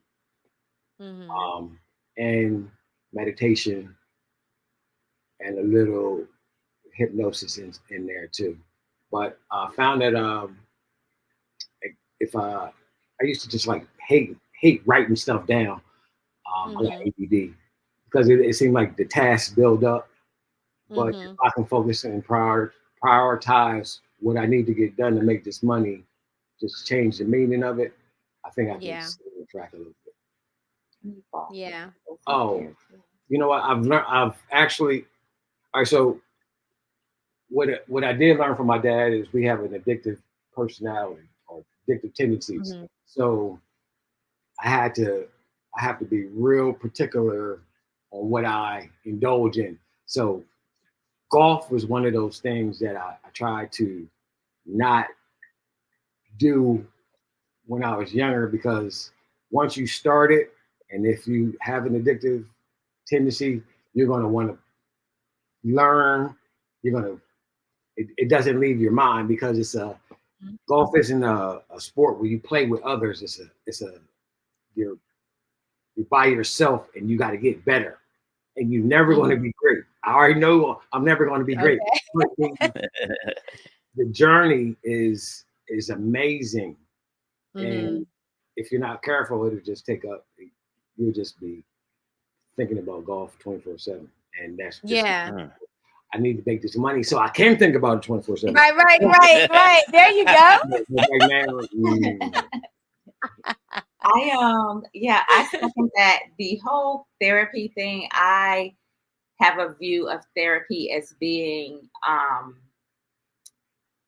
Mm-hmm. And meditation and a little hypnosis in there too. But I found that if I used to just like hate writing stuff down. I got ADD because it seemed like the tasks build up. But if I can focus and prioritize what I need to get done to make this money, just change the meaning of it, I think I can stay on track a little bit. Yeah. Oh, you know what? I've actually. All right. So what I did learn from my dad is we have an addictive personality or addictive tendencies. So I have to be real particular on what I indulge in. So golf was one of those things that I tried to not do when I was younger, because once you start it, and if you have an addictive tendency, you're going to want to learn. It doesn't leave your mind, because golf isn't a sport where you play with others. You're by yourself, and you got to get better, and you're never going to be great. I already know I'm never going to be great. The journey is amazing, and if you're not careful, it'll just take up. You'll just be thinking about golf 24/7, and that's just, I need to make this money so I can think about it 24/7. Right. There you go. I second that. The whole therapy thing, I have a view of therapy as being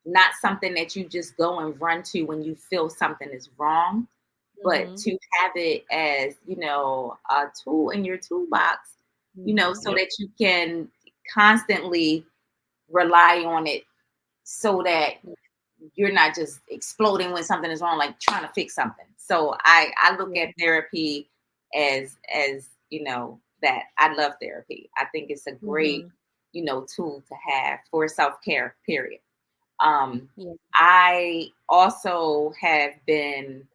not something that you just go and run to when you feel something is wrong, but to have it as, a tool in your toolbox, so that you can constantly rely on it, so that you're not just exploding when something is wrong, like trying to fix something. So I look at therapy as that I love therapy. I think it's a great, tool to have for self-care, period. I also have been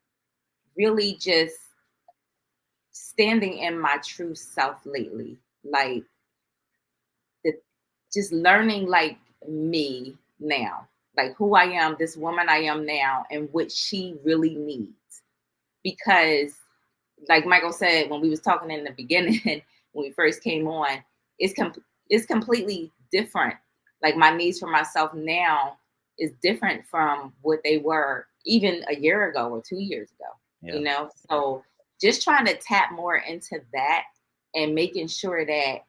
really just standing in my true self lately, like just learning like me now, like who I am, this woman I am now, and what she really needs. Because like Michael said, when we was talking in the beginning, when we first came on, it's completely different. Like my needs for myself now is different from what they were even a year ago or 2 years ago, So just trying to tap more into that and making sure that,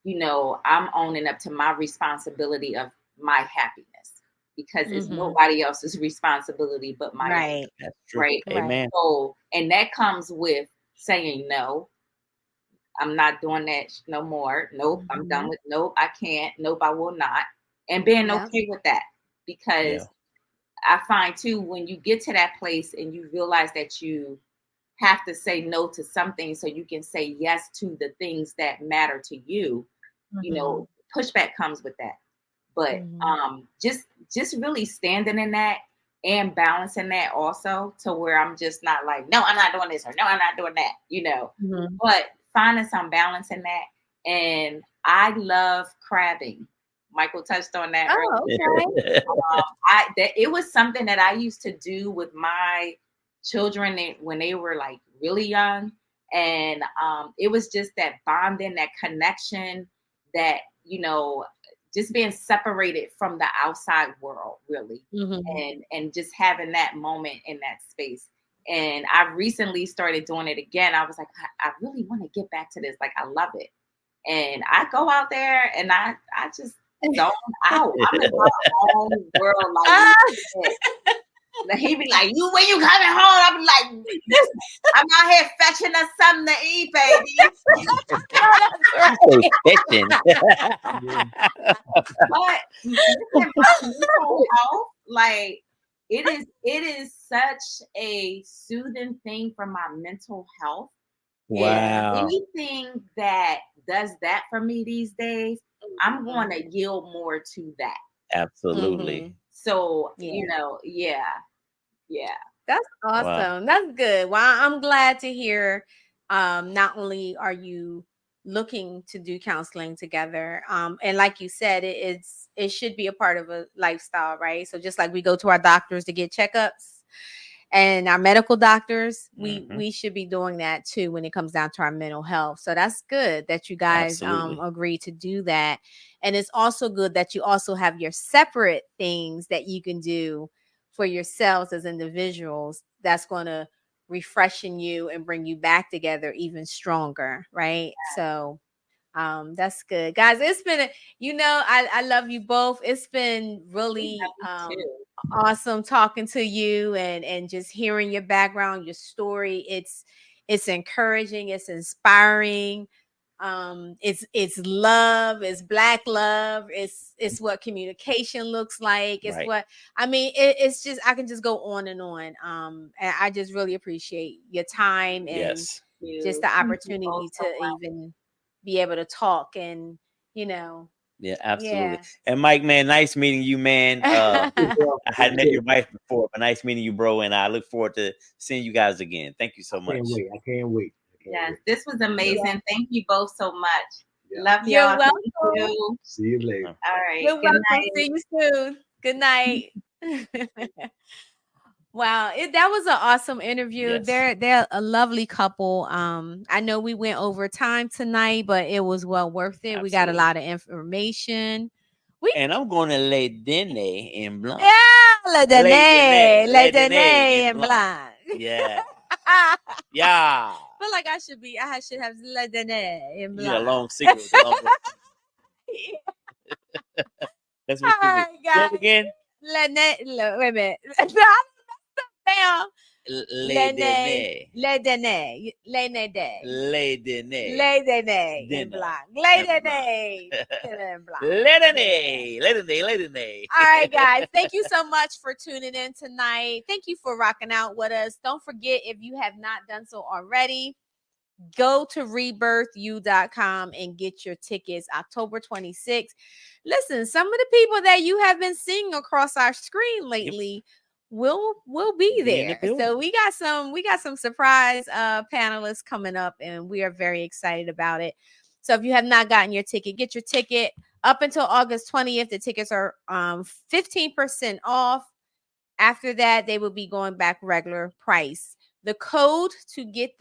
I'm owning up to my responsibility of my happiness, because it's nobody else's responsibility but my own. That's true. Right. Amen. So, and that comes with saying, no, I'm not doing that no more. Nope. I'm done with, nope, I can't. Nope, I will not. And being okay with that, because I find too, when you get to that place and you realize that you have to say no to something so you can say yes to the things that matter to you, pushback comes with that. But just really standing in that and balancing that also, to where I'm just not like, no, I'm not doing this, or no, I'm not doing that, but finding some balance in that. And I love crabbing. Michael touched on that earlier. Okay. It was something that I used to do with my children when they were like really young. And it was just that bonding, that connection, that, just being separated from the outside world, really, and just having that moment in that space. And I recently started doing it again. I was like, I really want to get back to this. Like, I love it. And I go out there and I just zone out. I'm in my own world. Like he be like, "You when you coming home?" I be like, "I'm out here fetching us something to eat, baby." Fishing. But my mental health, like it is such a soothing thing for my mental health. Wow. And anything that does that for me these days, I'm going to yield more to that. Absolutely. Mhm. So, Yeah. Yeah. That's awesome. That's good. Well, I'm glad to hear not only are you looking to do counseling together, and like you said, it should be a part of a lifestyle, right? So just like we go to our doctors to get checkups and our medical doctors, we should be doing that too when it comes down to our mental health. So that's good that you guys Absolutely. agree to do that. And it's also good that you also have your separate things that you can do for yourselves as individuals that's going to refreshen you and bring you back together even stronger, right? So that's good, guys. It's been I love you both. It's been really awesome talking to you and just hearing your background, your story. It's encouraging, it's inspiring. It's love, it's Black love, it's what communication looks like. It's what I mean, it's just I can just go on and on. And I just really appreciate your time and just the opportunity to even be able to talk and Yeah, absolutely. And Mike, man, nice meeting you, man. I hadn't met your wife before, but nice meeting you, bro. And I look forward to seeing you guys again. Thank you so much. I can't wait. Yes, this was amazing. Yeah. Thank you both so much. Yeah. Love You're y'all. welcome. See you later. All right. You're welcome. See you soon. Good night. Wow, that was an awesome interview. Yes. They're a lovely couple. I know we went over time tonight, but it was well worth it. Absolutely. We got a lot of information. And I'm going to lay Dîner in Blanc. Yeah, le Dîner in Blanc. Yeah. Yeah. I feel like I should have le Dîner in Blanc. Yeah, long secret. That's what you right, guys. again. Wait a minute. Damn. Le Dîner in Blanc. All right, guys. Thank you so much for tuning in tonight. Thank you for rocking out with us. Don't forget, if you have not done so already, go to rebirthu.com and get your tickets October 26th. Listen, some of the people that you have been seeing across our screen lately will be there. So we got some surprise panelists coming up, and we are very excited about it. So if you have not gotten your ticket, get your ticket. Up until August 20th, the tickets are 15% off. After that, they will be going back regular price. The code to get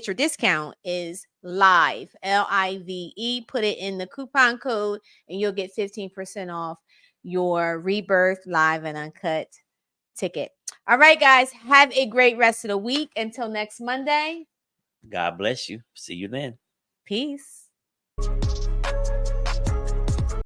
your discount is LIVE, LIVE. Put it in the coupon code and you'll get 15% off your Rebirth Live and Uncut ticket. All right, guys, have a great rest of the week. Until next Monday. God bless you. See you then. Peace.